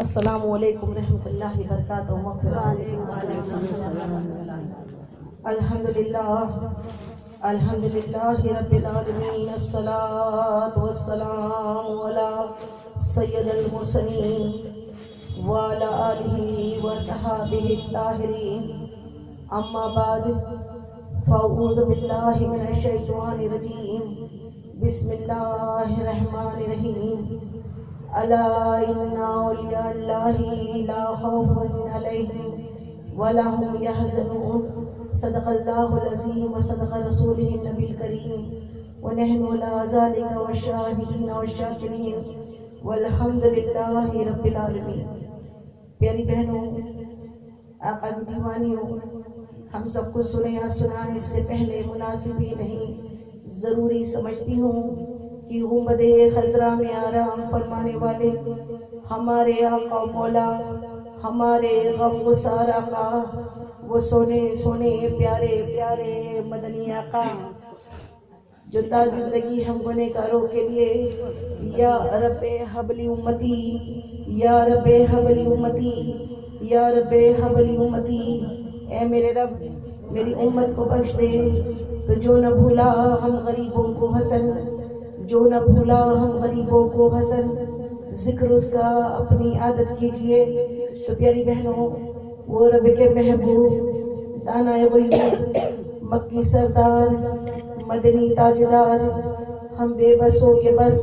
अस्सलामु अलैकुम रहमतुल्लाहि व बरकातुहू। अल्हम्दुलिल्लाह अल्हम्दुलिल्लाहि रब्बिल आलमीन। अस्सलातु वस्सलामु अला सय्यिदिल मुरसलीन व अला आलिहि व सहाबिहि ताहिरीन। अम्मा बाद फ़अऊज़ु बिल्लाहि मिनश शैतानिर रजीम। बिस्मिल्लाहिर रहमानिर रहीम। अला इन्ना औलिया अल्लाहि ला खौफुन अलैहिम व ला हुम यहज़नून। सदक़ल्लाहुल अज़ीम व सदक़ रसूलिहिन नबील करीम व नहनु अला ज़ालिका वश्शाहिदीन वश्शाकिरीन वल्हम्दुलिल्लाहि रब्बिल आलमीन। प्यारी बहनों, आका की दीवानियों, हम सबको सुने या सुनाने इससे पहले मुनासिब ही नहीं, ज़रूरी समझती हूँ कि गुंबदे खज़रा में आराम फरमाने वाले हमारे आका मौला, हमारे गमगुसार आका, वो सोने सोने प्यारे प्यारे मदनी आका, जो ता जिंदगी हम गुनहगारों के लिए या रब्बे हबली उम्मती, या रब्बे हबली उम्मती, या रब्बे हबली उम्मती, ए मेरे रब मेरी उम्मत को बख्श दे। तो जो न भूला हम गरीबों को हसन, जो न भूला हम गरीबों को हसन, जिक्र उसका अपनी आदत कीजिए। तो प्यारी बहनों, वो रब के महबूब दानाए गुल्लू मक्की सरदार मदनी ताजदार, हम बेबसों के बस,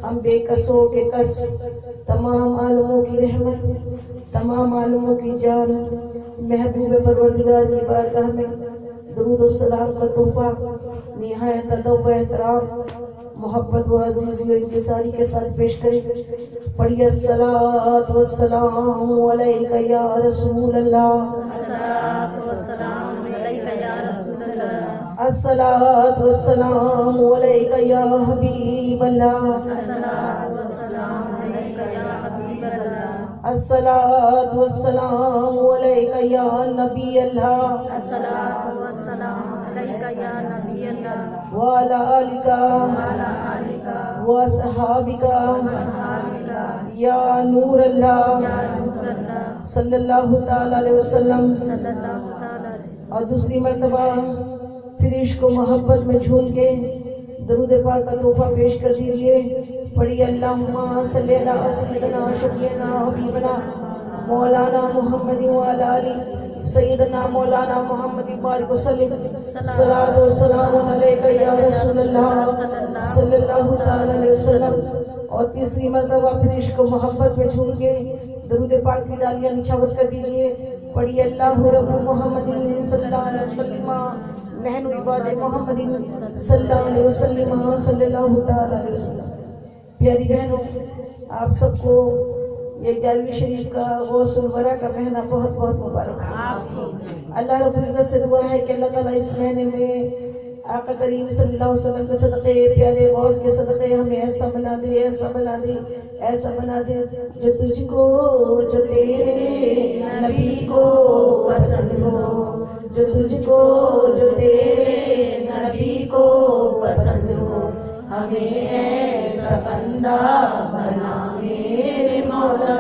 हम बेकसों के कस, तमाम आलमों की रहमत, तमाम आलमों की जान, महबूब परवरदिगार की बारगाह में दुरूद और सलाम का तोहफा निहायत अदब व एहतराम मोहब्बत व अज़ीज़ी और इंकिसारी के साथ पेश करें। पढ़िए अस्सलातु वस्सलामु अलैका या रसूल अल्लाह, अस्सलातु वस्सलामु अलैका या रसूल अल्लाह, अस्सलातु वस्सलामु अलैका या हबीब अल्लाह, अस्सलातु वस्सलामु अलैका या हबीब अल्लाह, अस्सलातु वस्सलामु अलैका या नबी अल्लाह, अस्सलातु वस्सलामु अलैका या नबी अल्लाह, व अला आलिका व सहाबिका या नूर अल्लाह सल्लल्लाहु ताला अलैहि वसल्लम। और दूसरी मर्तबा फिर इश्क व मोहब्बत में झूम के दरूद पाक का तोहफा पेश कर दीजिए। पढ़िए अल्लाहुम्मा सल्ली अला सय्यिदना शफीना हबीबना मौलाना मुहम्मद व अला आलि सय्यिदना मौलाना मुहम्मद बारिक वसल्लम। सलातो सलाम अलैका या रसूल अल्लाह सल्लल्लाहु ताला अलैहि वसल्लम। और तीसरी मर्तबा फिर इश्क मोहब्बत में झूम के दरूद पाक की डालियां निछावर कर दीजिए। पढ़िए अल्लाहु रब्बु मुहम्मदिन सल्लल्लाहु अलैहि वसल्लम नहनु इबादे मुहम्मदिन सल्लल्लाहु अलैहि वसल्लम सल्लल्लाहु ताला अलैहि वसल्लम। प्यारी बहनों, आप सबको ये 11वीं शरीफ का गौसुल वरा का महीना बहुत बहुत मुबारक हो। अल्लाह रब्बुल इज्जत से दुआ है कि अल्लाह ताला इस महीने में आका करीम सल्लल्लाहु अलैहि वसल्लम के सदक़े, प्यारे गौस के सदक़े हमें ऐसा बना दे, ऐसा बना दे, ऐसा बना दे जो तुझको, जो तेरे नबी को पसंद हो, जो तुझको, जो तेरे नबी को पसंद हो। हमें ऐसा बंदा बना मेरे मौला,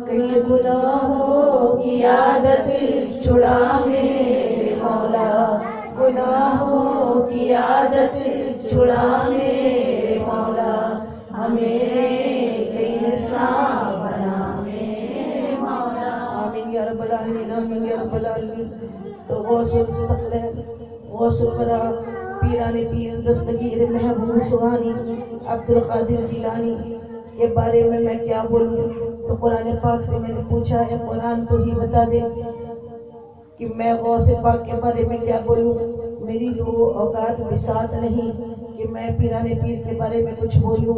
कई गुनाहों की आदत छुड़ा मेरे मौला, गुनाहों की आदत छुड़ा मेरे मौला, हमें कई इंसान बना मेरे मौला। आमीन या रब्बल आलमीन, आमीन या रब्बल आलमीन। तो गौसुल सखर, गौसुल वरा, पीराने पीर दस्तगीर महबूब सुहानी अब्दुल कादिर जिलानी के बारे में मैं क्या बोलूं। तो कुरान पाक से मैंने पूछा है, कुरान को ही बता दे कि मैं गौसे पाक के बारे में क्या बोलूं। मेरी तो औकात बिसात नहीं कि मैं पीराने पीर के बारे में कुछ बोलूं।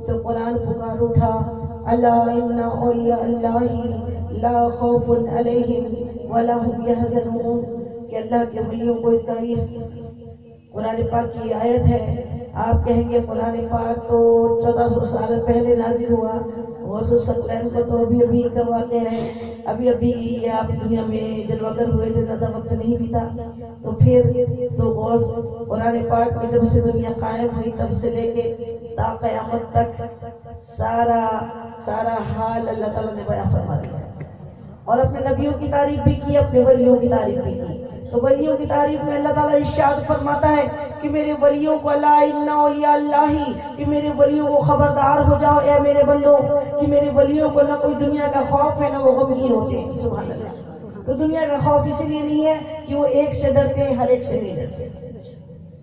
तो कुरान पुकार उठा, अला इन्ना औलिया अल्लाहि ला खौफुन अलैहिम व ला हुम यहज़नून, कि अल्लाह के वलियों को इसका कुरान पाक की आयत है। आप कहेंगे कुरान पाक तो 1400 साल पहले नाजिल हुआ, गौसुल सखर को तो अभी अभी करवाते हैं, अभी अभी आप दुनिया में जलवागर हुए थे, ज़्यादा वक्त नहीं बीता। तो फिर तो गौस कुरान पाक में जब से दुनिया कायम हुई तब से लेके ता क़यामत तक सारा सारा हाल अल्लाह ताला ने बयां फरमा दिया और अपने नबियों की तारीफ भी की, अपने वलियों की तारीफ भी की। तो वलियों की तारीफ में अल्लाह ताला इरशाद फरमाता है कि मेरे वलियों को अला इन्ना औलिया अल्लाही, कि मेरे वलियों को खबरदार हो जाओ ए मेरे बंदो, कि मेरे वलियों को ना कोई दुनिया का खौफ है ना वो गमगीन होते हैं। सुभान अल्लाह। तो दुनिया का खौफ इसलिए नहीं है कि वो एक से डरते हैं, हर एक से नहीं डरते।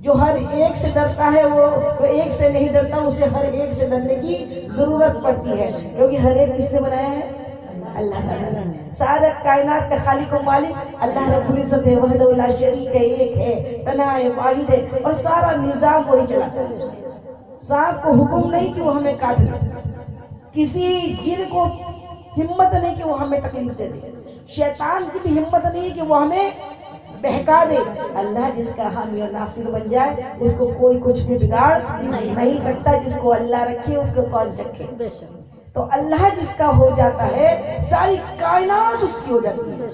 जो हर एक से डरता है वो एक से नहीं डरता, उसे हर एक से डरने की जरूरत पड़ती है, क्योंकि हर एक किसने बनाया है? अल्लाह ताला ने। सारा कायनात का खालिक और मालिक अल्लाह रब्बुल इज्जत है, वहदहु ला शरीक है, एक है, तन्हा है, वाहिद है, और सारा निजाम वही चलाता है। सांप को हुक्म नहीं कि वो हमें काट ले, किसी जिन को हिम्मत नहीं कि वो हमें तकलीफ दे दे, शैतान की भी हिम्मत नहीं कि वो हमें बहका दे। अल्लाह जिसका हामी और नासिर बन जाए उसको कोई कुछ भी बिगाड़ नहीं सकता। जिसको अल्लाह रखे उसको कौन चखे। तो अल्लाह जिसका हो जाता है सारी कायनात उसकी हो जाती है।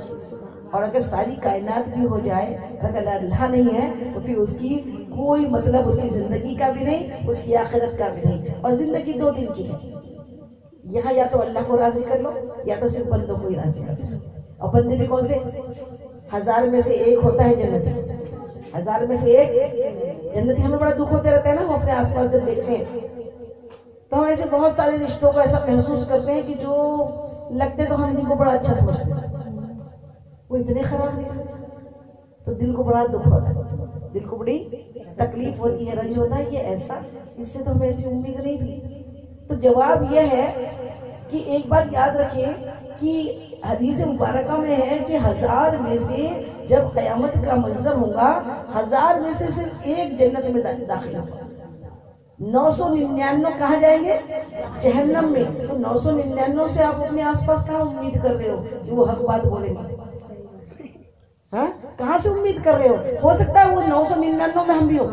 और अगर सारी कायनात भी हो जाए, अगर अल्लाह नहीं है तो फिर उसकी कोई मतलब उसकी जिंदगी का भी नहीं, उसकी आखिरत का भी नहीं। और जिंदगी 2 दिन की है, यहाँ या तो अल्लाह को राजी कर लो या तो सिर्फ बंदों को ही राजी कर लो। और बंदे भी कौन से? 1000 में से 1 होता है जन्नती। 1000 में से 1 जन्नती। हमें बड़ा दुख होते रहता है ना, हम अपने आसपास जब देखते हैं तो हम ऐसे बहुत सारे रिश्तों को ऐसा महसूस करते हैं कि जो लगते तो हम जिनको बड़ा अच्छा समझते हैं वो इतने खराब नहीं। तो दिल को बड़ा दुख होता है, दिल को बड़ी तकलीफ होती है, रंज होता है। ये ऐसा, इससे तो हमें ऐसी उम्मीद नहीं थी। तो जवाब यह है कि एक बार याद रखें कि हदीस मुबारका में है कि 1000 में से जब क़यामत का मंजर होगा, 1000 में से सिर्फ 1 जन्नत में दाखिल होगा। 999 कहाँ जाएंगे? जहन्नम में। तो 999 से आप अपने आसपास कहाँ उम्मीद कर रहे हो कि वो हक बात बोलेंगे? हाँ, कहाँ से उम्मीद कर रहे हो सकता है वो 999 में हम भी हो।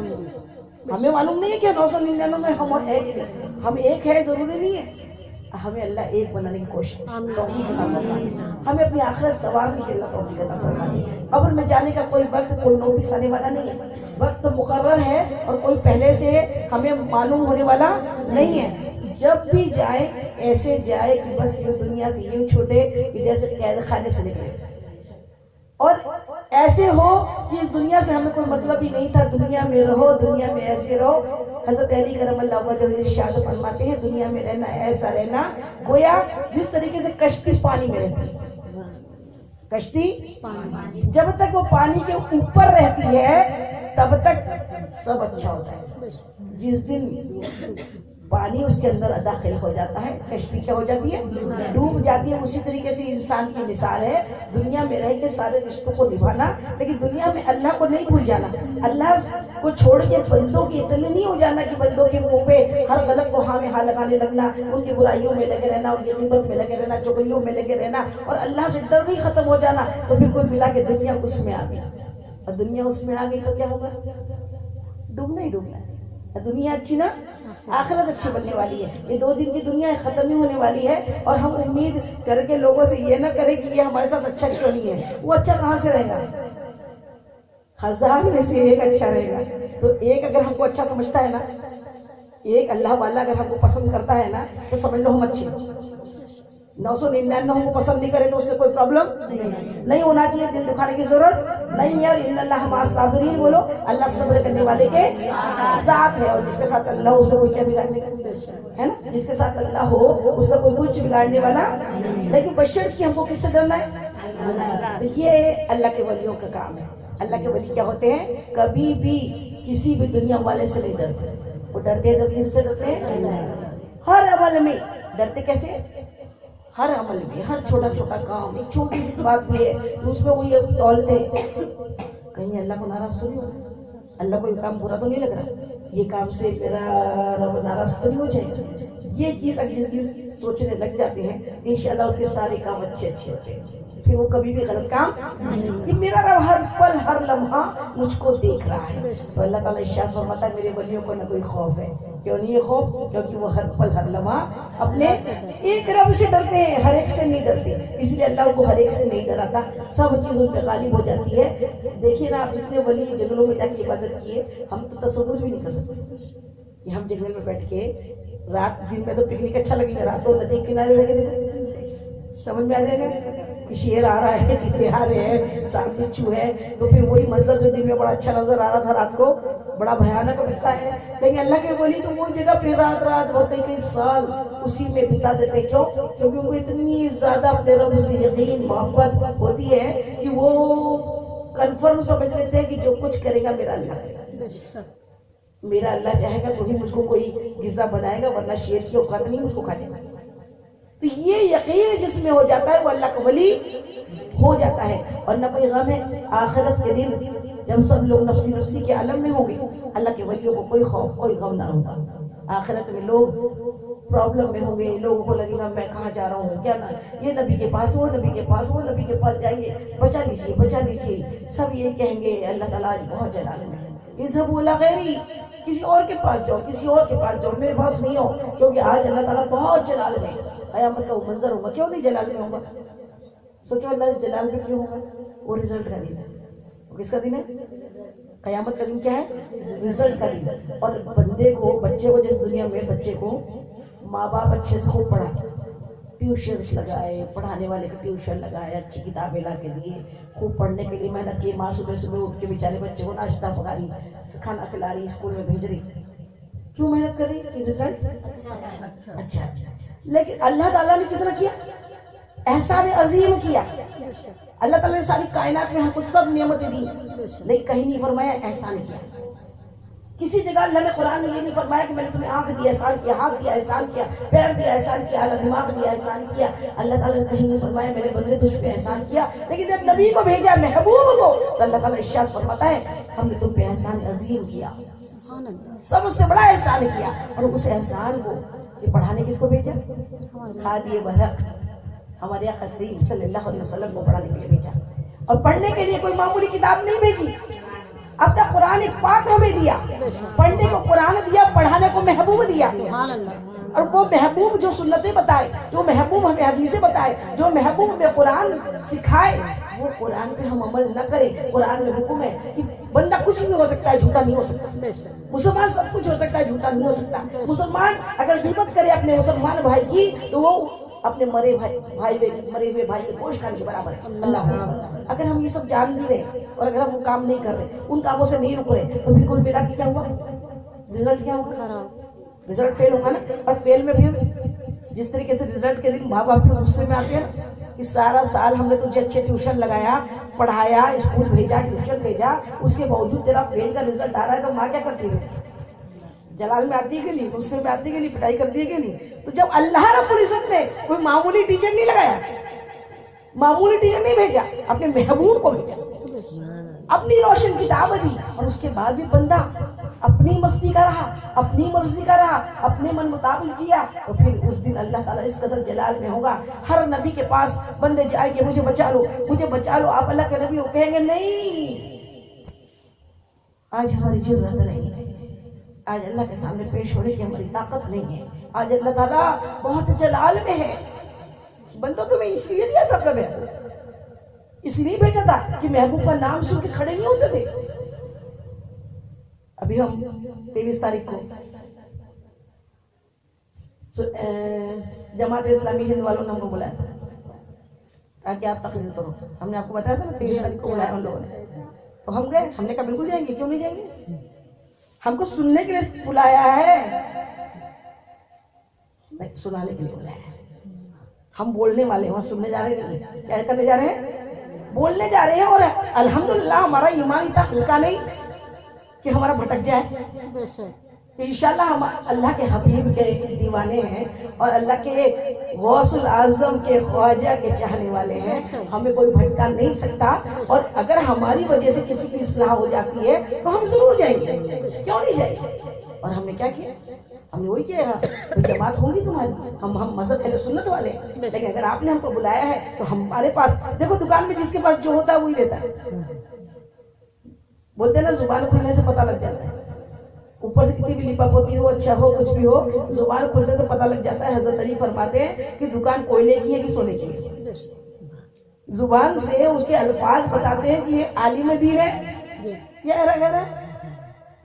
हमें मालूम नहीं है कि 999 में हम एक है, जरूरी नहीं है। हमें अल्लाह एक बनाने की कोशिश, तौफीक अता फरमाए। हमें अपनी आखिरत सवारने की अल्लाह तौफीक अता फरमाए। कब्र में जाने का कोई वक्त, कोई नोटिस आने वाला नहीं है। वक्त तो मुकर्रर है और कोई पहले से हमें मालूम होने वाला नहीं है। जब भी जाए ऐसे जाए कि बस ये दुनिया से यूं छूटे कि जैसे कैद खाने से निकले, और ऐसे हो कि इस दुनिया से हमें कोई मतलब ही नहीं था। दुनिया में रहो, दुनिया में ऐसे रहो। हज़रत अली करमल्लाह वजहहु इरशाद फरमाते हैं, दुनिया में रहना ऐसा रहना गोया जिस तरीके से कश्ती पानी में रहती है। कश्ती जब तक वो पानी के ऊपर रहती है तब तक सब अच्छा होता है। जिस दिन पानी उसके अंदर दाखिल हो जाता है, कश्ती क्या हो जाती है? डूब जाती है। उसी तरीके से इंसान की मिसाल है, दुनिया में रह के सारे रिश्तों को निभाना, लेकिन दुनिया में अल्लाह को नहीं भूल जाना। अल्लाह को छोड़ के बंदों के इतने नहीं हो जाना कि बंदों के मुंह पे हर गलत को हाँ में हाँ लगाने लगना, उनकी बुराइयों में लगे रहना, उनकी गिबत में लगे रहना, चुगलियों में लगे रहना, और अल्लाह से डर भी खत्म हो जाना। तो बिल्कुल मिला के दुनिया उसमें आ गई, और दुनिया उसमें आ गई तो क्या होगा? डूबना ही डूबना है। दुनिया अच्छी ना, आखिरत अच्छी बनने वाली है। ये 2 दिन की दुनिया खत्म ही होने वाली है। और हम उम्मीद करके लोगों से ये ना करें कि ये हमारे साथ अच्छा क्यों नहीं है। वो अच्छा कहाँ से रहेगा? 1000 में से 1 अच्छा रहेगा। तो 1 अगर हमको अच्छा समझता है ना, 1 अल्लाह वाला अगर हमको पसंद करता है ना, तो समझ लो हम अच्छे। 999 हमको पसंद नहीं करे तो उससे कोई प्रॉब्लम नहीं होना चाहिए। दिल दुखाने की जरूरत नहीं है। और इन्नल्लाह मअस साबिरीन, बोलो अल्लाह सब्र करने वाले के साथ है। और जिसके साथ अल्लाह हो उसे कोई क्या बिगाड़ने का है ना? जिसके साथ अल्लाह हो उससे कोई कुछ बिगाड़ने वाला। लेकिन बशर्त कि हमको किससे डरना है? तो ये अल्लाह के वलियों का काम है। अल्लाह के वली क्या होते हैं? कभी भी किसी भी दुनिया वाले से नहीं डरते। वो डरते हैं तो किससे डरते हैं? हर अमल में डरते। कैसे? हर अमल में, हर छोटा छोटा काम, एक छोटी सी बात भी है तो उसमें वो ये तौलते कहीं अल्लाह को नाराज तो नहीं हो, अल्लाह को ये काम बुरा तो नहीं लग रहा, ये काम से मेरा रब नाराज तो नहीं हो जाएगा। ये चीज अगर जिस चीज सोचने लग जाते हैं इंशाल्लाह उसके सारे काम अच्छे अच्छे होते हैं। फिर वो कभी भी गलत काम कि मेरा रब हर पल हर लम्हा मुझको देख रहा है। तो अल्लाह ताला इरशाद फरमाता है, मेरे वलियों को न कोई खौफ है। क्यों नहीं है खौफ? क्योंकि वो हर पल हर लम्हा अपने एक रब से डरते हैं, हर एक से नहीं डरते। इसलिए अल्लाह को हर एक से नहीं डराता, सब चीज उन पर गालिब हो जाती है। देखिए ना, आप जितने वली जंगलों में जाके इबादत किए, हम तो तसव्वुर भी नहीं कर सकते। कि हम जंगल में बैठ के रात दिन में तो पिकनिक अच्छा लगेगा, रात को नदी किनारे लगे, समझ में आ जाएगा कि शेर आ रहा है, चीते आ रहे हैं, सांप बिच्छू है, तो फिर वही मंजर जो दिन में बड़ा अच्छा नजर आ रहा था रात को बड़ा भयानक लगता है। लेकिन अल्लाह के वली तो वो जगह पे रात रात भर कई साल उसी में बिता देते। क्यों? क्योंकि उनको इतनी ज्यादा अपने रब से यकीन मोहब्बत होती है कि वो कंफर्म समझ लेते हैं कि जो कुछ करेगा मेरा अल्लाह करेगा, मेरा अल्लाह चाहेगा तो ही मुझको कोई गिज़ा बनाएगा, वरना शेर की औकात नहीं मुझको खा जाएगा। तो ये यकीन जिसमें हो जाता है वो अल्लाह का वली हो जाता है। और न कोई गम है आखिरत के दिन जब सब लोग नफ्सी नफ्सी के आलम में होंगे, अल्लाह के वलियों को कोई खौफ कोई गम ना होगा। आखिरत में लोग प्रॉब्लम में होंगे, लोगों को लगेगा मैं कहाँ जा रहा हूँ, क्या ना ये नबी के पास, वो नबी के पास, वो नबी के पास जाएंगे, बचा लीजिए बचा लीजिए, सब ये कहेंगे अल्लाह ताला आज बहुत जलाल में है, इस बोला गैरी, किसी और के पास जाओ, किसी और के पास जाओ, मेरे पास नहीं हो, क्योंकि आज अल्लाह ताला बहुत जलाल में है। क़यामत का वो मंजर होगा, क्यों नहीं जलाल में होगा? सोचो अल्लाह जलाल में क्यों होगा? वो रिजल्ट का दिन है। किसका दिन है? क़यामत का दिन क्या है? रिजल्ट का दिन। और बंदे को, बच्चे को, जिस दुनिया में बच्चे को माँ बाप अच्छे से खूब पढ़ाए, ट्यूशन्स लगाए, पढ़ाने वाले को ट्यूशन लगाए, अच्छी किताबें ला के दिए, खूब पढ़ने के लिए मेहनत की, माँ सुबह सुबह उठ के बेचारे बच्चे को नाश्ता पका रही, खाना खिला रही, स्कूल में भेज रही, क्यों मेहनत कर रही? रिजल्ट अच्छा। लेकिन अल्लाह ताला ने कितना किया, एहसान अजीम किया। अल्लाह ताला ने सारी कायनात में हमको सब नियमतें दी, लेकिन कहीं नहीं फरमाया एहसान किया। किसी जगह अल्लाह ने कुरान में ये नहीं फरमाया कि मैंने तुम्हें आंख दिया एहसान किया, हाथ दिया एहसान किया, पैर दिया एहसान किया, दिमाग दिया एहसान किया। अल्लाह ताला ने कहीं नहीं फरमाया मैंने बंदे तुझ पे एहसान किया। लेकिन जब नबी को भेजा, महबूब को, तो अल्लाह ताला इरशाद फरमाता है हमने तुम पे एहसान अजीम किया, सबसे बड़ा एहसान किया। और उस एहसान को ये पढ़ाने किसको भेजा? हादी बरक हमारे करीम सल्लल्लाहु अलैहि वसल्लम को पढ़ाने के लिए भेजा। और पढ़ने के लिए कोई मामूली किताब नहीं भेजी, अपना कुरान एक पाक हमें दिया, पढ़ने को कुरान दिया, पढ़ाने को महबूब दिया। और वो महबूब जो सुन्नतें बताए, जो महबूब हमें हदीसें बताए, जो महबूब हमें कुरान सिखाए, वो कुरान पे हम अमल न करें। कुरान में हुक्म है कि बंदा कुछ भी हो सकता है, झूठा नहीं हो सकता। मुसलमान सब कुछ हो सकता है, झूठा नहीं हो सकता। मुसलमान अगर ग़ीबत करे अपने मुसलमान भाई की, तो वो अपने मरे हुए भाई के गोश्त खाने के बराबर है। अल्लाह अगर हम ये सब जान नहीं रहे और अगर हम वो काम नहीं कर रहे, उन कामों से नहीं रुक रहे, तो फिर कुल मिला के क्या हुआ? रिजल्ट क्या होगा? रिजल्ट फेल होगा ना। और फेल में फिर जिस तरीके से रिजल्ट के दिन माँ बाप फिर गुस्से में आते हैं कि सारा साल हमने तुझे अच्छे ट्यूशन लगाया, पढ़ाया, स्कूल भेजा, ट्यूशन भेजा, उसके बावजूद तेरा फेल का रिजल्ट आ रहा है, तो माँ क्या करती है? जलाल में आती है कि नहीं? गुस्से में आती है कि नहीं? पिटाई करती है कि नहीं? तो जब अल्लाह रब्बुल इज्जत ने कोई मामूली टीचर नहीं लगाया, मामूली टीचर नहीं भेजा, अपने महबूब को भेजा, अपनी रोशन किताब दी, और उसके बाद भी बंदा अपनी मस्ती का रहा, अपनी मर्जी का रहा, अपने मन मुताबिक जिया, तो फिर उस दिन अल्लाह ताला इस कदर जलाल में होगा। हर नबी के पास बंदे जाएंगे, मुझे बचा लो, मुझे बचा लो। आप अल्लाह के नबी हो, कहेंगे नहीं, आज हमारी जरूरत नहीं है, आज अल्लाह के सामने पेश होने की हमारी ताकत नहीं है, आज अल्लाह ताला बहुत जलाल में है। बंदों तुम्हें इसलिए दिया था, इसलिए भेजा था कि महबूब का नाम सुन के खड़े नहीं होते थे। अभी हम 23 तारीख को जमात इस्लामी हिंद वालों ने हमको बुलाया था ताकि आप तकरीर करो। हमने आपको बताया था ना 23 तारीख को बुलाया उन लोगों ने, तो हम गए। हमने कहा बिल्कुल जाएंगे, क्यों नहीं जाएंगे, हमको सुनने के लिए बुलाया है, नहीं सुनाने के लिए बुलाया है। हम बोलने वाले वहां सुनने जा रहे हैं, क्या करने जा रहे हैं? बोलने जा रहे हैं। और अल्हम्दुलिल्लाह हमारा ईमान इतना हल्का नहीं कि हमारा भटक जाए। इंशाल्लाह हम अल्लाह के हबीब के दीवाने हैं और अल्लाह के गौसुल आजम के ख्वाजा के चाहने वाले हैं, हमें कोई भटका नहीं सकता। और अगर हमारी वजह से किसी की इस्लाह हो जाती है तो हम जरूर जाएंगे, क्यों नहीं जाएंगे। और हमने क्या किया? हमने वही किया, कोई जमात होगी तुम्हारी, हम मजहब अहले सुन्नत वाले हैं, लेकिन अगर आपने हमको बुलाया है तो हमारे पास, देखो दुकान में जिसके पास जो होता है वही देता है। बोलते हैं ना, जुबान खुलने से पता लग जाता है, ऊपर से कितनी भी लिपा पोती हो, अच्छा हो, कुछ भी हो, जुबान खुलने से पता लग जाता है। हजरत अली फरमाते हैं कि दुकान कोयले की है कि सोने की है, जुबान से उसके अल्फाज बताते हैं कि ये आलिम दीन है या गैर।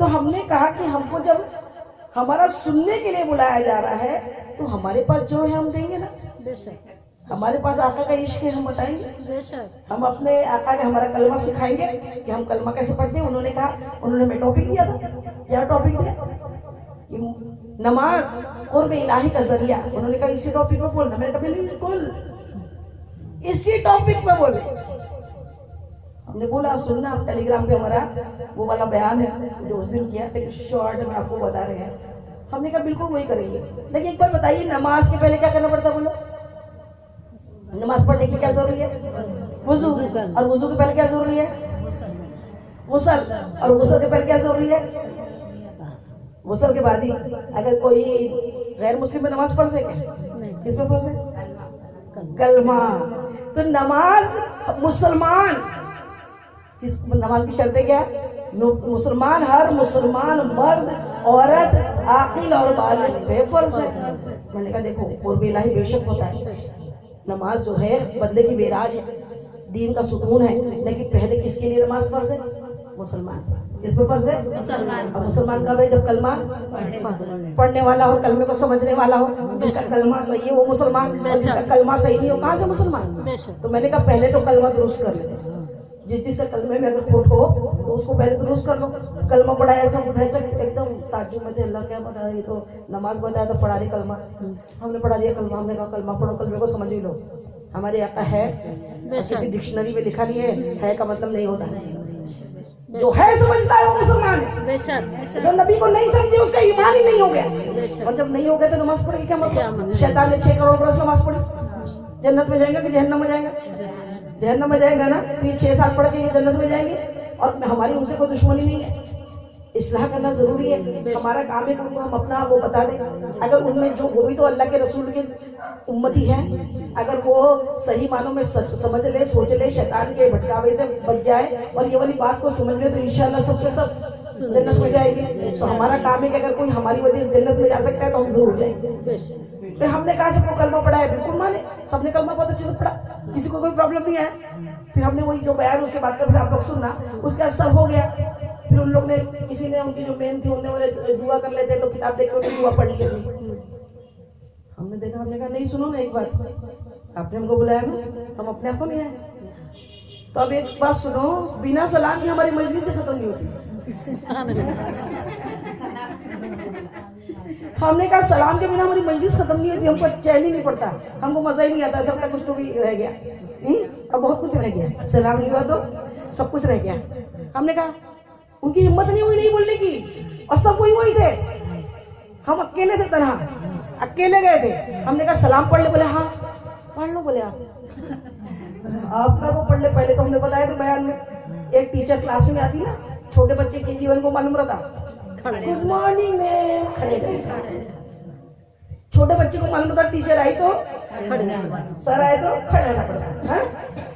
तो हमने कहा कि हमको जब हमारा सुनने के लिए बुलाया जा रहा है, तो हमारे पास जो है हम देंगे ना। हमारे पास आका का इश्क है, हम बताएंगे। हम अपने आका का हमारा कलमा सिखाएंगे कि हम कलमा कैसे पढ़ते हैं। उन्होंने कहा, उन्होंने मैं टॉपिक दिया था, क्या टॉपिक दिया? नमाज कुर्ब इलाही का जरिया। उन्होंने कहा इसी टॉपिक में बोलना। मैंने कहा बिल्कुल इसी टॉपिक में बोले। हमने बोला आप सुनना, आप टेलीग्राम पे हमारा वो वाला बयान है जो उस दिन किया, लेकिन शॉर्ट में आपको बता रहे हैं। हमने कहा बिल्कुल वही करेंगे। लेकिन एक बार बताइए, नमाज के पहले क्या करना पड़ता? बोलो, नमाज पढ़ने की क्या जरूरी है? वुजू। और वुजू के पहले क्या जरूरी है? गुस्ल। और गुस्ल के पहले क्या जरूरी है? गुस्ल के बाद ही अगर कोई गैर मुस्लिम में नमाज पढ़ सके, किसमें पढ़ सके? कलमा। तो नमाज मुसलमान, इस नमाज की शर्तें क्या है? मुसलमान, हर मुसलमान मर्द औरत आकिल और बालिग बेफर्ज है। मैंने कहा देखो कुर्ब इलाही बेशक होता है, नमाज जो है बदले की बेराज है, दीन का सुकून है, लेकिन पहले किसके लिए नमाज फर्ज है? मुसलमान। किसमें फर्ज है? मुसलमान। और मुसलमान कब है? जब कलमा पढ़ने वाला हो, कलमे को समझने वाला हो। जिसका कलमा सही है वो मुसलमान, और जिसका कलमा सही नहीं हो कहाँ से मुसलमान? तो मैंने कहा पहले तो कलमा दुरुस्त कर लेते। जिसका कलमे में अगर खोट हो तो उसको पहले दुरुस्त कर लो। कलमा पढ़ाया सब एकदम ताज्जुब में थे, अल्लाह क्या पढ़ा रही, तो नमाज बताया तो पढ़ा रही कलमा। हमने पढ़ा दिया कलमा। हमने कहा कलमा पढ़ो, कलमे को समझ ही लो। हमारे आका है, किसी डिक्शनरी में लिखा नहीं है का मतलब नहीं होता। जो है समझता है वो मुसलमान है। जो नबी को नहीं समझे उसका ईमान ही नहीं हो गया। और जब नहीं हो गया तो नमाज पढ़े क्या मतलब? शैतान ने 6 करोड़ बरस नमाज पढ़ी, जन्नत में जाएगा कि जहन्नम में जाएगा? जहन्नम में जाएगा ना। तो ये 6 साल पढ़ के ये जन्नत में जाएंगे। और हमारी उनसे कोई दुश्मनी नहीं है, इस्लाह करना जरूरी है। हमारा काम है कि उनको हम अपना वो बता दें। अगर उनमें जो वो भी तो अल्लाह के रसूल के उम्मती है, अगर वो सही मानों में समझ ले, सोच ले, शैतान के भटकावे से बच जाए और ये वाली बात को समझ ले, तो इंशाल्लाह सबके सब जन्नत में जाएंगे। तो हमारा काम है कि अगर कोई हमारी वजह से जन्नत में जा सकता है तो हम जरूर जाएंगे। फिर हमने कहा सबको कलमा पढ़ा है, बिल्कुल माने, सबने कलमा बहुत अच्छे से पढ़ा, किसी को कोई प्रॉब्लम नहीं है। फिर हमने वही जो बयान उसके बाद का फिर आप लोग सुनना, उसके बाद सब हो गया। फिर उन लोग ने, किसी ने उनकी जो मेन थी उन्होंने बोले दुआ कर लेते, तो किताब देख के दुआ पढ़ ली। हमने देखा, हमने कहा नहीं सुनो ना एक बात, आपने हमको बुलाया ना, हम अपने आप को नहीं आए। तो अब एक बात सुनो, बिना सलाम की हमारी मजलिस से खत्म नहीं होती। हमने कहा सलाम के बिना हमारी मजलिस खत्म नहीं होती, हमको चैन ही नहीं पड़ता, हमको मजा ही नहीं आता, सबका कुछ तो भी रह गया। अब बहुत कुछ रह गया, सलाम नहीं हुआ तो सब कुछ रह गया। हमने कहा उनकी हिम्मत नहीं हुई नहीं बोलने की, और सब वही थे, हम अकेले थे, तरह अकेले गए थे। हमने कहा सलाम पढ़ ले, बोले हाँ पढ़ लो। बोले आपका वो पढ़ ले। पहले तो हमने बताया था बयान में, एक टीचर क्लास में आती ना, छोटे बच्चे के जीवन को मालूम रहता, गुड मॉर्निंग में खड़े थे। छोटे बच्चे को मालूम होता टीचर आई तो सर आए तो खड़े रहना पड़ता है।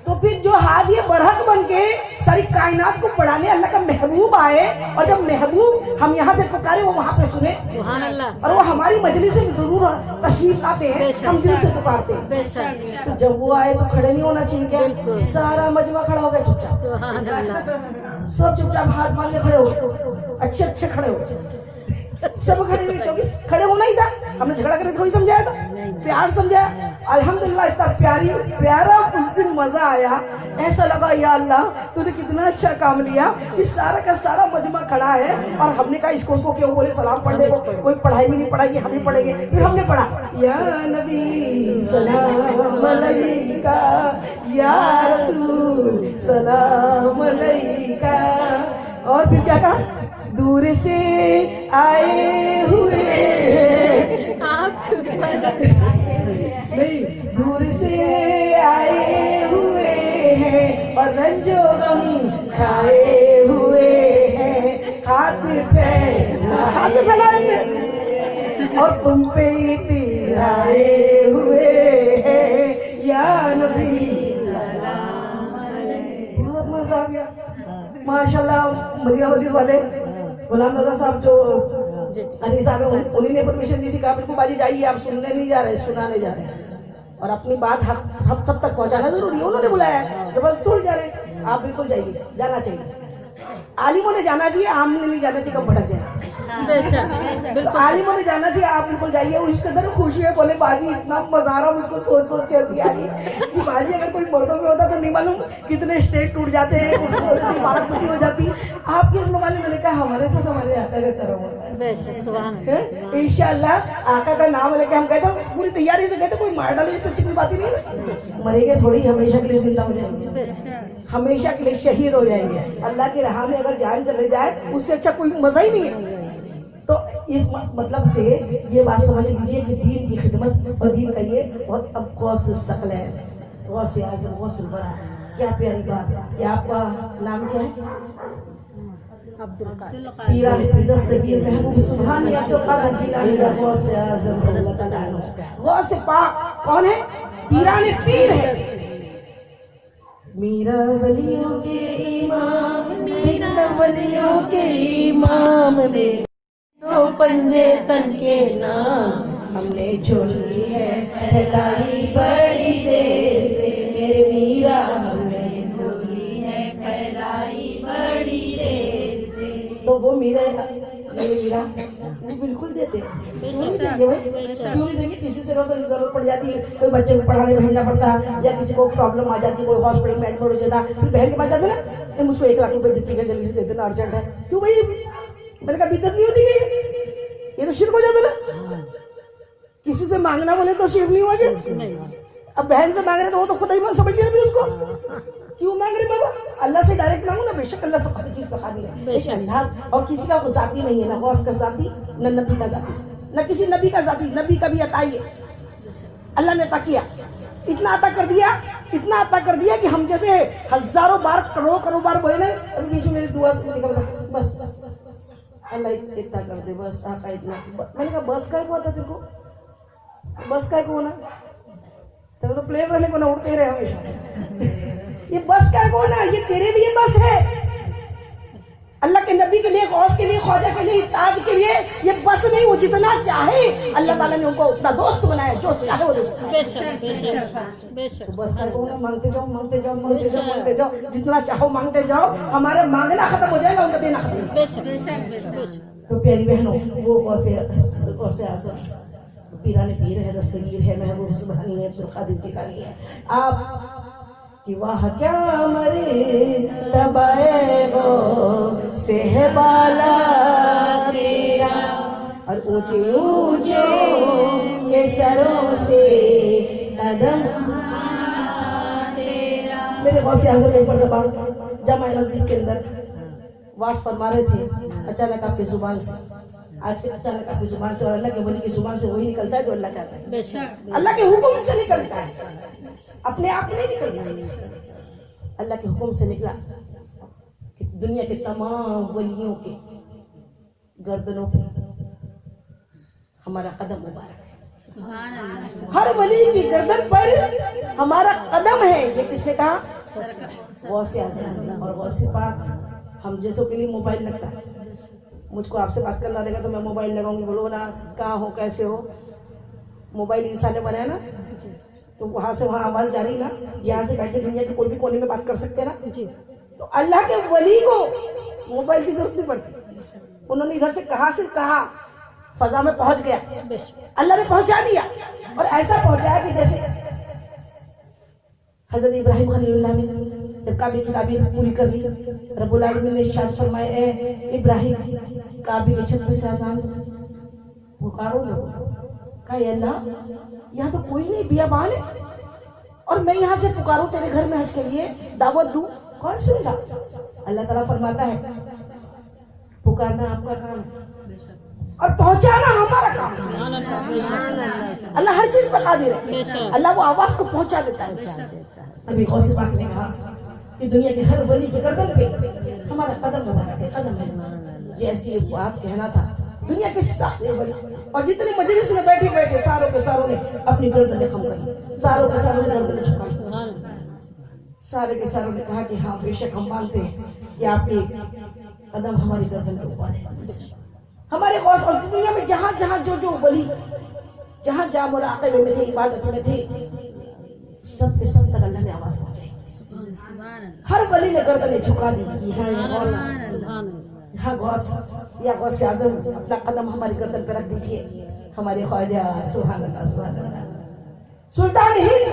तो फिर जो हाथ ये बढ़त बन के सारी कायनात को पढ़ाने अल्लाह का महबूब आए, और जब महबूब हम यहाँ से पुकारे वो वहाँ पे सुने, और वो हमारी मजलिस में जरूर तशरीफ आते हैं, हम दिल से पुकारते हैं। तो जब वो आए तो खड़े नहीं होना चाहिए क्या? सारा मजमा खड़ा हो गया चुपचाप, सब चुपचाप हाथ मार के खड़े हो, अच्छे खड़े हो, सब खड़े हुए, क्योंकि खड़े होना ही था। हमने झगड़ा करके थोड़ी समझाया था, प्यार समझाया। अल्हम्दुलिल्लाह इतना प्यारा उस दिन मजा आया, ऐसा लगा या अल्लाह तूने कितना अच्छा काम लिया। इस सारा का सारा मजमा खड़ा है, और हमने कहा इसको क्यों बोले सलाम पढ़ने को, कोई पढ़ाई भी नहीं पढ़ाई, हम ही पढ़ेंगे। फिर हमने पढ़ा या नबी सलाम अलैका, या रसूल सलाम अलैका, और फिर क्या कहा? दूर से आए हुए नहीं, दूर से आए हुए हैं और रंजो गम खाए हुए हैं, हाथ फैलाए और तुम पे इतराए हुए हैं, या नबी सलाम अलैकुम। बहुत मजा आ गया माशाल्लाह। मदीना मस्जिद वाले गुलाम रजा साहब जो अली साहब, उन्हीं ने परमिशन दी थी, कहा बिल्कुल बाजी जाइए, आप सुनने नहीं जा रहे, सुनाने जा रहे हैं, और अपनी बात हम सब तक पहुंचाना जरूरी है। उन्होंने बुलाया, जबरदस्त थोड़ी जा रहे हैं, आप बिल्कुल जाइए, जाना चाहिए। आलिमों ने जाना चाहिए, आम ने नहीं जाना चाहिए, कब भटक जाए। तो आलिमों ने जाना चाहिए, आप बिल्कुल जाइए। उसके अंदर खुशी है, बोले बाजी इतना मजा आ रहा, बिल्कुल सोच सोच के हंसी आ रही है कि बाजी अगर कोई मर्दों में होता तो नहीं मालूम कितने स्टेज टूट जाते हैं, बात टूटी हो जाती। आप किस मोबाइल में लेकर हमारे साथ हमारे आका का करम होता है इंशाल्लाह। आका का नाम लेके हम कहते पूरी तैयारी से कहते, कोई मार डाले, सच्ची कोई बात ही नहीं। मरेंगे थोड़ी, हमेशा के लिए जिंदा हो जाएंगे, हमेशा के लिए शहीद हो जाएंगे। अल्लाह की राह में अगर जान चले जाए उससे अच्छा कोई मजा ही नहीं है। तो इस मतलब से ये बात समझ लीजिए कि दीन की खिदमत और दीन का ये बहुत अब गौस सकल है, गौस आज़म, गौस बड़ा। क्या प्यारी बात है। क्या आपका नाम क्या है? अब्दुल कादिर। पीरान दस्तगीर महबूब सुभान अब्दुल कादिर जिलानी का गौस आज़म अल्लाह ताला। गौस पाक कौन है? पीरान पीर है। मीरा वलियों के इमाम, मीरा वलियों के इमाम ने दो पंजे तन के नाम, हमने झोली है फैलाई बड़ी देर से, मेरे मीरा हमने झोली है फैलाई बड़ी देर से। तो वो मीरा, मेरे मीरा वो बिल्कुल देते हैं। क्यों नहीं देंगे? किसी से जरूरत पड़ जाती है, कोई बच्चे को पढ़ाने भेजना पड़ता है, या किसी को प्रॉब्लम आ जाती है, कोई हॉस्पिटल में एडमिट हो जाता है, फिर बहन के पास जाते ना, मुझको 1 लाख रुपए देती है, जल्दी से दे देना, अर्जेंट है। क्यों भाई? मैंने कहा बिद्दत नहीं होती गई, ये तो शिर्क हो जाता ना। किसी से मांगना बोले तो शिर्क नहीं हो जाए। अब बहन से मांग रहे तो वो तो खुद ही समझ लिया फिर उसको। क्यों मांग रहे बाबा? अल्लाह से डायरेक्ट मांगो ना, बेशक अल्लाह सब चीज बता दी है। अल्लाह और किसी का जाती नहीं है, ना गौस का जाती, न नबी का जाती, न किसी नबी का जाती। नबी का भी अता ही है, अल्लाह ने अता किया, इतना अता कर दिया, इतना अता कर दिया कि हम जैसे हजारों बार करोड़ों बार बोले ना, अभी बीच में मेरी दुआ से निकल रहा, बस अल्लाह इतना कर दे, बस आका इतना। मैंने कहा बस का हुआ था तेरे को? बस का को ना, तेरे तो प्लेन रहने को ना, उड़ते रहे हमेशा। ये बस का को ना, ये तेरे लिए बस है। अल्लाह के नबी के लिए, गौस के लिए, ख्वाजा के लिए, ताज के लिए ये बस नहीं। वो जितना चाहे अल्लाह ताला ने उनको अपना दोस्त बनाया, जो चाहे वो दे सकता है। तो बस का को ना, मांगते जाओ, मांगते जाओ, मांगते जाओ, मांगते जाओ, जितना चाहो मांगते जाओ, हमारे मांगना खत्म हो जाएगा, उनका देना खत्म। तो प्यारी बहनों, वो गौसे आज़म पीराने पीर है, दस्तगीर है, महबूब सुभानी अब्दुल कादिर जिलानी है। आप कि वाह क्या मरे तबाए वो सेहबाला तेरा, और ऊंचे ऊंचे के सरों से कदम तेरा। मेरे गौसे आज़म एक मरतबा जमा मस्जिद के अंदर वास फरमा रहे थे, अचानक आपकी जुबान से, आज अचानक आपकी जुबान से, और अल्लाह के वली की जुबान से वही निकलता है जो अल्लाह चाहता है। अल्लाह के हुक्म से निकलता है, अपने आप नहीं निकलता। अल्लाह के हुक्म से निकला कि दुनिया के तमाम वलियों के गर्दनों पे हमारा कदम मुबारक है। हर वली की गर्दन पर हमारा कदम है। ये किसने कहा? गौसे आज़म और गौसे पाक। हम जैसों के लिए मोबाइल लगता है, मुझको आपसे बात करना रहेगा तो मैं मोबाइल लगाऊंगी, बोलो ना कहाँ हो, कैसे हो। मोबाइल इंसान ने बनाया ना, तो वहां से वहां आवाज जा रही ना, यहाँ से बैठे दुनिया के कोई भी कोने में बात कर सकते ना। तो अल्लाह के वली को मोबाइल की जरूरत नहीं पड़ती। उन्होंने इधर से कहा, सिर्फ कहा, फजा में पहुंच गया, अल्लाह ने पहुंचा दिया। और ऐसा पहुंचाया कि जैसे हजरत इब्राहिम खलीलुल्लाह ने जब काबे की ताबीर पूरी कर ली, रब्बुल आलमीन ने इरशाद फरमाया, ए इब्राहिम काबे की छत पे से आसान पुकारो लोगों। कहा अल्लाह यहाँ तो कोई नहीं, बियाबान है, और मैं यहाँ से पुकारूं तेरे घर में हज के लिए, दावत दूं, कौन सुनता? अल्लाह ताला फरमाता है पुकारना आपका काम और पहुंचाना हमारा काम। अल्लाह हर चीज पर कादिर है, अल्लाह वो आवाज को पहुंचा देता है। अभी गौसे पाक ने कहा कि दुनिया के हर वली के गर्दन पे हमारा कदम मुबारक है, कदम है। जैसी बात कहना था, दुनिया के सारे वली और जितने मजलिस में बैठे बैठे सारों के सारों ने अपनी गर्दन खम करी, सारों के सारों ने गर्दन झुकाई, सारे के सारों ने कहा कि हाँ बेशक हम मानते हैं कि आपके कदम हमारी गर्दन के ऊपर है। हमारे गौस और दुनिया में जहाँ जहाँ जो वली जहाँ जहाँ मुराक़बे में थे, इबादत में थे, सबके सब तक अल्लाह ने आवाज पहुंचाई। हर वली ने गर्दनें झुका दी। हाँ गौस या गौस आजम अपना कदम हमारी गर्दन पर रख दीजिए। हमारे ख्वाजा सुभान अल्लाह सुभान अल्लाह। सुल्तान हिंद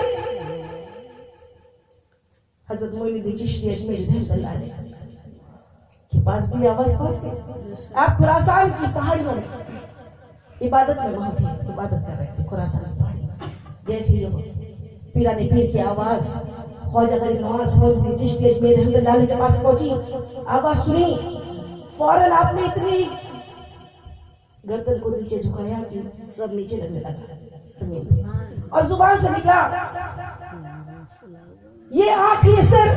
हजरत मोइनुद्दीन चिश्ती अजमेरी रहमतुल्लाह अलैह के पास भी आवाज पहुंच गई। आप खुरासान की पहाड़ियों में इबादत में वहां थे, इबादत कर रहे थे खुरासान की पहाड़ी। जैसे ही पीराने पीर की आवाज ख्वाजा गरीब नवाज मोइनुद्दीन चिश्ती अजमेरी रहमतुल्लाह अलैह के पास पहुंची, आवाज सुनी, फौरन आपने इतनी गर्दन को नीचे झुकाया कि सब नीचे लगने लगा और जुबान से निकला, ये आंख, ये सर,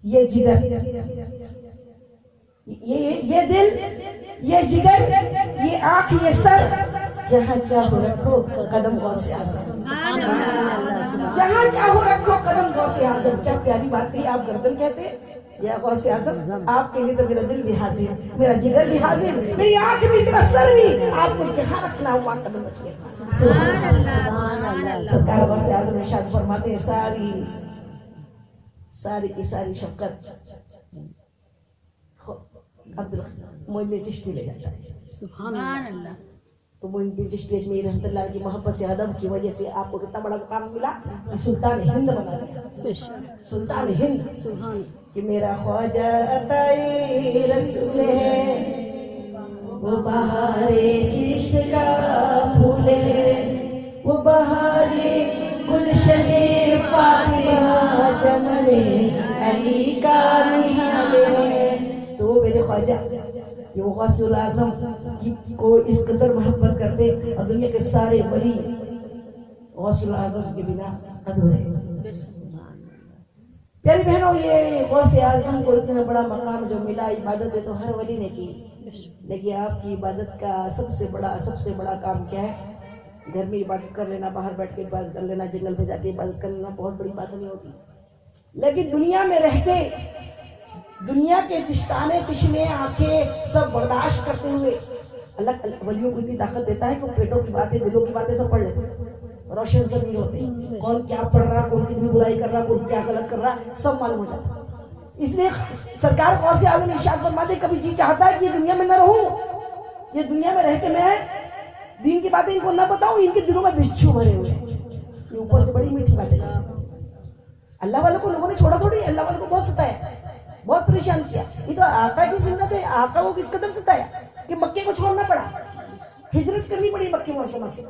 ये जिगर, ये दिल, ये जिगर, ये आंख, ये सर, जहां चाहो रखो कदम गौसे आजम, जहां चाहो रखो कदम गौसे आजम। क्या प्यारी बात है। आप गर्दन कहते या गौसे आजम, आपके लिए तो मेरा दिल भी हाजिर, मेरा जिगर भी हाजिर, मेरी आंख भी, मेरा सर भी, आपको जहां रखना हुआ कदम रखिए। सरकार गौसे आजम इरशाद फरमाते हैं, सारी की सारी शफकत अब्दुल मोइनुद्दीन चिश्ती ले जाता है। सुभान अल्लाह। तो मोइनुद्दीन चिश्ती अजमेरी रहमतुल्लाह की मोहब्बत से, अदब की वजह से आपको कितना बड़ा काम मिला, सुल्तान हिंद बना दिया। सुल्तान हिंद कि मेरा ख्वाजा अताए रसूल है, वो बहारे चिश्त का फूल है, वो बहारे गुलशने फातिमा चमने अली का निहाल है। तो मेरे ख्वाजा ये वो गौसुल आजम को इस कदर मोहब्बत करते और दुनिया के सारे वली गौसुल आजम के बिना अधूरे। प्यारी बहनों, ये गौसे आजम को इतना बड़ा मकाम जो मिला, इबादत है तो हर वली ने की, लेकिन आपकी इबादत का सबसे बड़ा काम क्या है? घर में इबादत कर लेना, बाहर बैठ के इबादत कर लेना, जंगल में जाके इबादत कर लेना बहुत बड़ी बात नहीं होती। लेकिन दुनिया में रह के दुनिया के तिश्ताने तिश्ने आंखें सब बर्दाश्त करते हुए अल्लाह वलियों को इतनी ताकत देता है कि पेटों की बातें, दिलों की बातें सब पढ़ लेते हैं, रोशन जमीन होते, कौन क्या पढ़ रहा, कौन कितनी बुराई कर रहा, कौन क्या गलत कर रहा, सब मालूम हो जाता। इसलिए सरकार गौसे आजम इरशाद फरमाते, कभी जी चाहता है कि ये दुनिया में न रहूं, ये दुनिया में रह के मैं दीन की बातें इनको न बताऊं, इनके दिलों में बिच्छू भरे हुए। ये ऊपर से बड़ी मीठी बातें, अल्लाह वालों को लोगों ने छोड़ा थोड़ी, अल्लाह वालों को बहुत सताया, बहुत परेशान किया। ये तो आका की सुन्नत है, आका को किस कदर सताया कि मक्के को छोड़ना पड़ा, हिजरत करनी पड़ी मक्के मौसम से,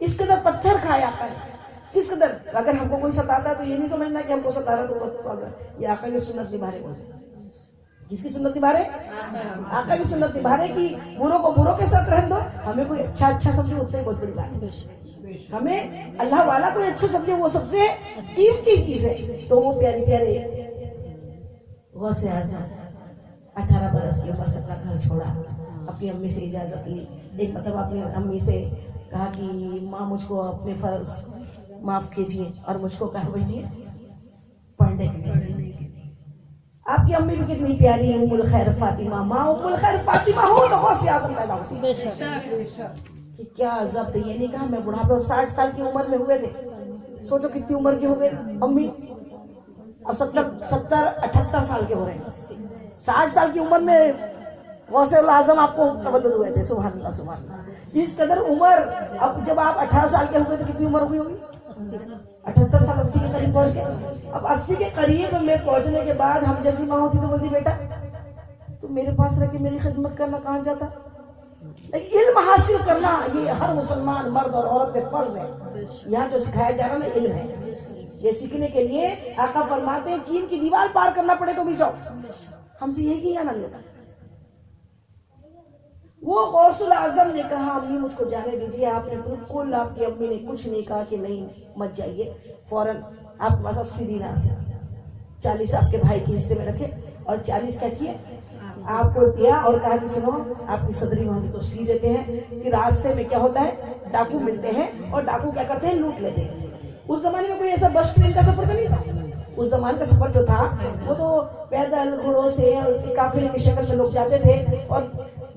इस कदर पत्थर खाया आका ने, किस कदर। अगर हमको कोई सताता है तो ये नहीं समझना कि हमको सता रहा तो ये आका की सुन्नत निभा रहे। किसकी सुन्नत निभा रहे? आका की सुन्नत निभा रहे कि बुरों को बुरों के साथ रहने दो, हमें कोई अच्छा समझे उतनी बहुत बड़ी बात है। हमें अल्लाह वाला कोई अच्छा समझे वो सबसे कीमती चीज है। तो वो प्यारे प्यारे गौसे आजम 18 बरस की उम्र से अपना घर छोड़ा, अपनी अम्मी से इजाजत ली। एक मतलब अपनी अम्मी से कहा कि माँ मुझको अपने फर्ज माफ कीजिए और मुझको कहा भेजिए पढ़ने के लिए। आपकी अम्मी भी कितनी प्यारी है, उम्मुल खैर फातिमा। माँ उम्मुल खैर फातिमा हो तो गौसे आजम पैदा होती है। कि क्या जब्त, ये नहीं कहा मैं बुढ़ापे 60 साल की उम्र में हुए थे, सोचो कितनी उम्र के हो गए अम्मी, अब 70-78 साल के हो रहे हैं। 60 साल की उम्र में गौसे आजम आपको तवल्लुद हुए थे। सुभान अल्लाह सुभान अल्लाह। इस कदर उम्र, अब जब आप 18 साल के हो गए तो कितनी उम्र हो गई होगी? 78 साल, 80 के करीब पहुंच गए। अब 80 के करीब में पहुंचने के बाद हम जैसी माँ होती तो बोलती बेटा तो मेरे पास रह के मेरी खिदमत करना कहाँ जाता। लेकिन इल्म हासिल करना ये हर मुसलमान मर्द और औरत के फर्ज है। यहाँ जो सिखाया जा रहा है ना इल्म है, ये सीखने के लिए आका फरमाते हैं चीन की दीवार पार करना पड़े तो भी जाओ। हमसे यही किया ना लेता। वो गौसुल आजम ने कहा अम्मी मुझको जाने दीजिए। आपने बिल्कुल, आपकी अम्मी ने कुछ नहीं कहा कि नहीं मत जाइए। फौरन आपके पास 80 दीनार थे, 40 आपके भाई के हिस्से में रखे और 40 क्या किए आपको दिया और कहा कि सुनो आपकी सदरी मांगी तो सी देते हैं कि रास्ते में क्या होता है डाकू मिलते हैं और डाकू क्या करते हैं लूट लेते हैं। उस जमाने में कोई ऐसा बस ट्रेन का सफर तो नहीं था। उस जमाने का सफर जो था वो तो पैदल घोड़ों से काफिले की शक्ल में लोग जाते थे और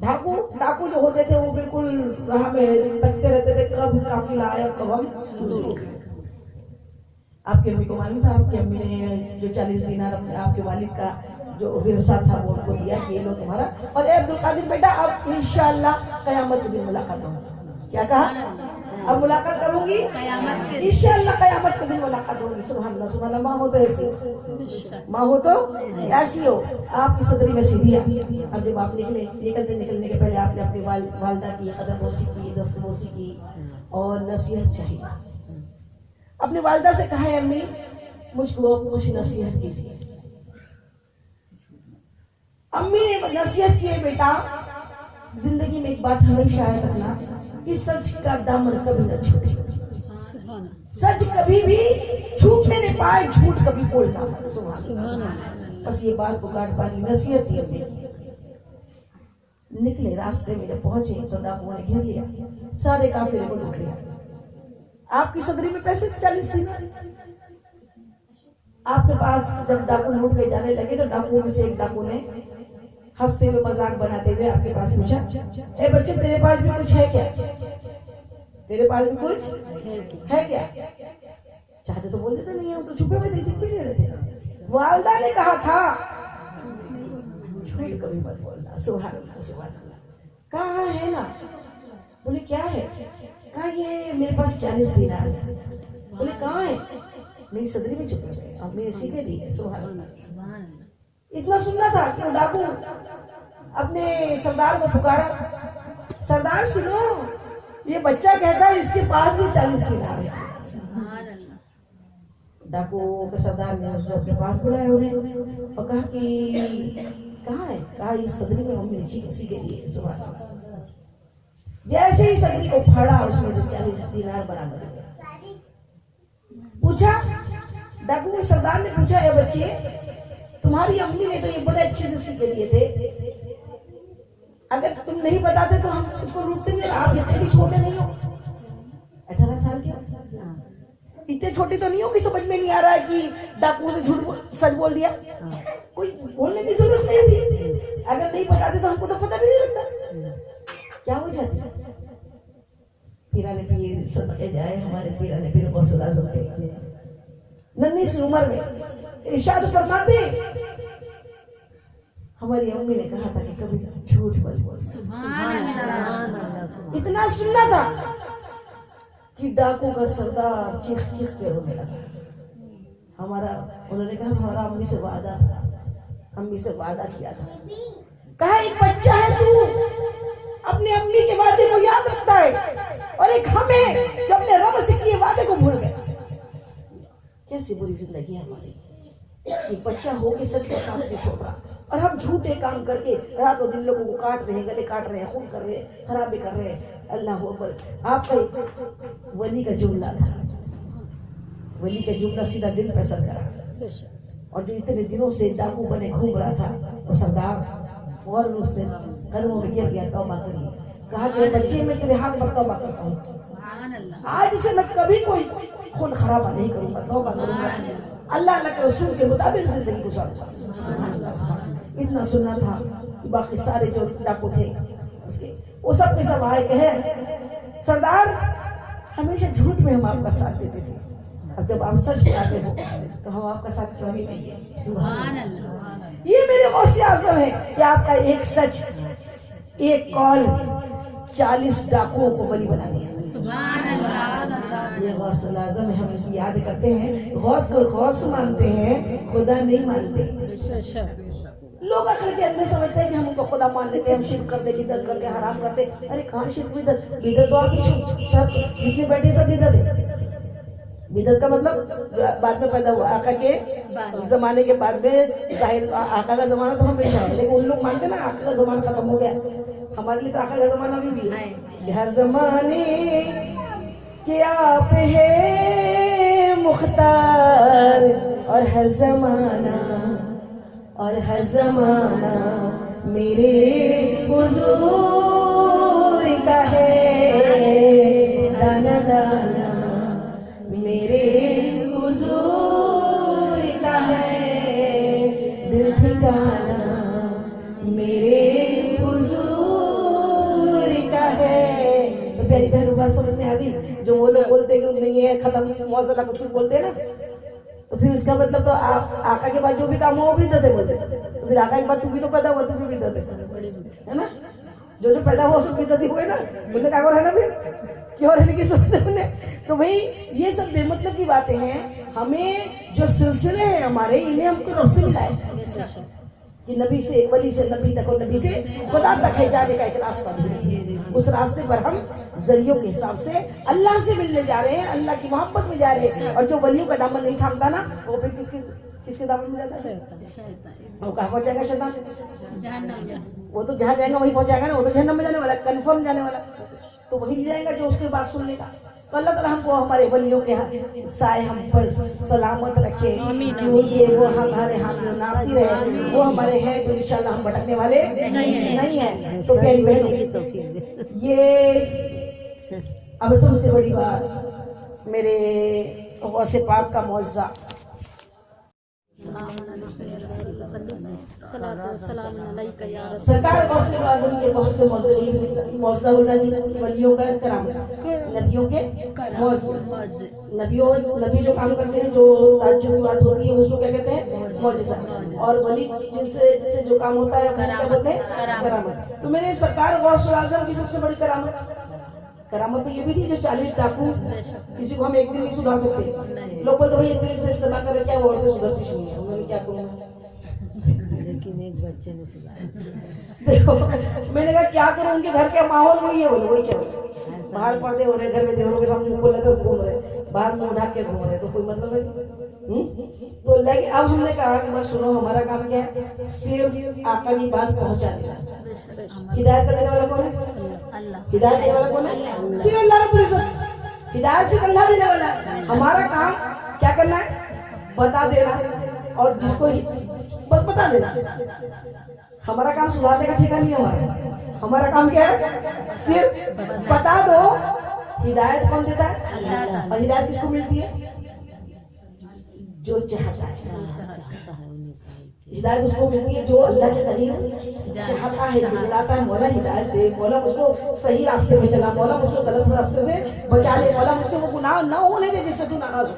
डाकू जो होते थे वो बिल्कुल राह में तकते रहते थे कब काफिला आया कब हम। आपकी अम्मी को मालूम था आपकी अम्मी ने जो 40 दीनार आपके वालिद का जो विरसा था वो उनको दिया कि ये लो तुम्हारा। और ए अब्दुल कादिर बेटा, अब इंशाअल्लाह कयामत के दिन मुलाकात होगी। क्या कहा? अब मुलाकात कब होगी? इंशाअल्लाह कयामत के दिन मुलाकात होगी। सुभान अल्लाह, सुभान अल्लाह। माँ हो तो ऐसी, माँ हो तो ऐसी हो। आपकी सदरी में सीढ़ियाँ। अब जब आप निकलने के पहले आपने अपनी वालदा की कदम बोसी की, दस्त बोसी की और नसीहत चाहिए। अपनी वालदा से कहा है, अम्मी मुझको कुछ नसीहत कीजिए। अम्मी ने नसीहत की है, बेटा जिंदगी में एक बात हमेशा याद रखना कि सच का दामन कभी न छूटे। सच कभी भी छूटने नहीं पाए, झूठ कभी बोलना मत। सुभान। बस ये बात को काट पानी नसीहत ही। निकले रास्ते में जब पहुंचे तो डाकुओं ने घेर लिया, सारे काफिले को लूट लिया। आपकी सदरी में पैसे 40 दिनार। आपके पास जब डाकू लूट के जाने लगे तो डाकुओं में से एक डाकू ने हंसते हुए मजाक बनाते हुए आपके पास पूछा, ए बच्चे तेरे पास भी कुछ है क्या? तेरे पास भी कुछ है क्या? चाहते तो बोल देते, नहीं है तो छुपे हुए दिख भी नहीं रहे। वालदा ने कहा था झूठ कभी मत बोलना। सुभान अल्लाह, सुभान अल्लाह। कहा है ना? बोले क्या है? कहा ये मेरे पास 40 दिनार है। बोले कहाँ है? मेरी सदरी में छुपे हुए, अब मेरे सीखे दी है। सुभान अल्लाह। इतना सुनना था कि डाकू अपने सरदार को पुकारा, सरदार सुनो, ये बच्चा कहता है इसके पास भी 40 दिनार है। डाकू के सरदार ने उसको अपने पास बुलाया उन्हें और कहा कि कहाँ है? कहा इस सदरी में मम्मी ने किसी के लिए। सुभान अल्लाह। जैसे ही सदरी को फाड़ा उसमें से 40 दिनार बराबर हो गया। पूछा, डाकू के सरदार ने पूछा, ए बच्चे तुम्हारी अम्मी ने तो ये बड़े अच्छे से सीखे दिए थे, अगर तुम नहीं बताते तो हम उसको लूटते नहीं। आप इतने भी छोटे नहीं हो, 18 साल के, इतने छोटे तो नहीं हो कि समझ में नहीं आ रहा है कि डाकू से सच बोल दिया। कोई बोलने की जरूरत नहीं थी, अगर नहीं बताते तो हमको तो पता भी नहीं लगता। क्या हो जाती है? पीराने पीर समझे जाए, हमारे पीराने पीर गौसुल आज़म थे, नन्ही सी उम्र में इरशाद फरमाते, हमारी अम्मी ने कहा था कि कभी झूठ मत बोल। इतना सुनना था कि डाकू का सरदार चीख चीख के रोने लगा। उन्होंने कहा हमारा अम्मी से वादा किया था। कहा एक बच्चा है तू, अपने अम्मी के वादे को याद रखता है, और एक हमें जो अपने रब से किए वादे को भूल गए। कैसी बुरी जिंदगी है हमारी। एक बच्चा हो के सच का साथ नहीं छोड़ रहा, और हम झूठे काम करके रातों दिन लोगों को काट रहे हैं, गले काट रहे हैं, खून कर रहे हैं, खराबी कर रहे हैं। अल्लाह अकबर। आपका वली का जुमला था, वली का जुमला सीधा दिल पे असर करा। और जो इतने दिनों से डाकू बने घूम रहा था, वो सरदार फौरन उसने कदमों में गिर गया, तौबा करिए। कहा कि बच्चे मैं तेरे हाथ पर तौबा करता हूँ, आज से मैं कभी कोई खून खराबा नहीं करूंगा, तौबा करूंगा, अल्लाह के रसूल के मुताबिक जिंदगी गुजारूंगा। इतना सुनना था कि बाकी सारे जो डाकू थे उसके वो सब के सब आए कहे, सरदार हमेशा झूठ में हम आपका साथ देते थे, अब जब आप सच बताते हो तो हम आपका साथ कभी नहीं है। सुभान अल्लाह। ये मेरे गौसे आज़म है कि आपका एक सच, एक कॉल 40 डाकुओं को बलि बना दिया। सुभान अल्लाह। ये गौसुल आज़म हम इनकी याद करते हैं, गौस को गौस मानते हैं, खुदा नहीं मानते। लोग अकल के अंदर समझते हैं कि हम उनको खुदा मान लेते हैं, हम शिर्क करते, बिदअत करते, हराम करते। अरे कहाँ शिर्क बिदअत? बिदअत तो आपकी सब जितने बैठे सब बिदअत है। बिदअत का मतलब बाद में पैदा हुआ, आका के जमाने के बाद में। जाहिर आका का जमाना तो हमेशा है, लेकिन उन लोग मानते ना आका का जमाना खत्म हो गया। हमारे लिए तो आका का जमाना भी है। हर जमाने के आप है मुख्तार, और हर जमाना मेरे हुजूर का है। दाना दाना मेरे हुजूर का है, दिल ठिकाना मेरे हुजूर का है। तो प्यारी बहन बात समझ में आ गई? जो वो लोग बोलते हैं कि नहीं है, खत्म मौजला कुछ बोलते हैं ना, तो फिर उसका मतलब तो आका के बाद जो भी काम हो वो भी बिदअत है बोलते, तो फिर आका के बाद तू भी तो पैदा हुआ, तू भी बिदअत है ना, जो पैदा हुआ उसको बिदअत ही हुए ना, बोलते क्या है ना फिर क्यों रहने की सोचते बोले। तो भाई ये सब बेमतलब की बातें हैं। हमें जो सिलसिले हैं हमारे, इन्हें हमको रब से मिला है कि नबी से वली से नबी तक और नबी से खुदा तक है जाने का एक रास्ता धीरे, उस रास्ते पर हम जरियों के हिसाब से अल्लाह से मिलने जा रहे हैं, अल्लाह की मोहब्बत में जा रहे हैं। और जो वलियों का दामन नहीं थामता ना, वो फिर किसके दामन में जाता है? वो कहाँ पहुंचाएगा शैतान? वो तो जहाँ जाएगा वहीं पहुंचाएगा ना, वो तो जहन्नम में जाने वाला, कंफर्म जाने वाला, तो वही जाएगा जो उसके बात सुनने का। तो अल्लाह ताला हमको हमारे वलियों के साए हम पर सलामत रखे, क्योंकि वो हमारे हामी नासिर है, वो हमारे हैं तो इंशाल्लाह हम भटकने वाले नहीं है। तो प्यारी बहनों, ये अब सबसे बड़ी बात मेरे गौसे पाक का मौज़ा, सरकार गौसे आज़म के बहुत से मौज़ा वलियों का करामत, नबियों के नबी जो काम करते हैं, जो ताज्जुब की बात होती है उसको क्या कहते हैं? मौजिज़ा। और वली जिससे जो काम होता है उसको क्या बोलते हैं? करामत। तो मेरे सरकार गौसे आज़म की सबसे बड़ी करामत तो ये भी थी जो 40 डाकू किसी को हम एक दिन नहीं सुधार सकते। लोग बोलते भाई एक दिन से इस्तेमाल कर क्या वो औरतें सुधरती नहीं है, उन्होंने क्या करूँ, लेकिन एक बच्चे ने सुधारा। देखो मैंने कहा क्या करूँ, उनके घर का माहौल वही है, वही चाहिए। बाहर पर्दे हो रहे, घर में देवरों के सामने ऊपर लगे घूम रहे, बाहर मुंह ढक के घूम रहे, तो कोई मतलब है? तो लेकिन अब हमने कहा कि बस सुनो, हमारा काम क्या है? सिर्फ आका की बात पहुंचा देना। हिदायत देने वाला कौन है? अल्लाह। हिदायत देने वाला कौन है? सिर्फ अल्लाह रब्बुल इज्जत। हिदायत सिर्फ अल्लाह देने वाला है। हमारा काम क्या करना है? बता देना, और जिसको बस बता देना। हमारा काम सुधारने का ठेका नहीं है हमारा काम क्या है? सिर्फ बता दो। हिदायत कौन देता है? अल्लाह। और हिदायत किसको मिलती है? जो चाहता है। हिदायत उसको मिलती है जो अल्लाह के करीब चाहता है, बुलाता है, मौला हिदायत दे, मौला मुझको सही रास्ते में चला, मौला मुझको गलत रास्ते से बचा ले, मौला मुझसे वो गुनाह ना होने दे जिससे तू नाराज हो।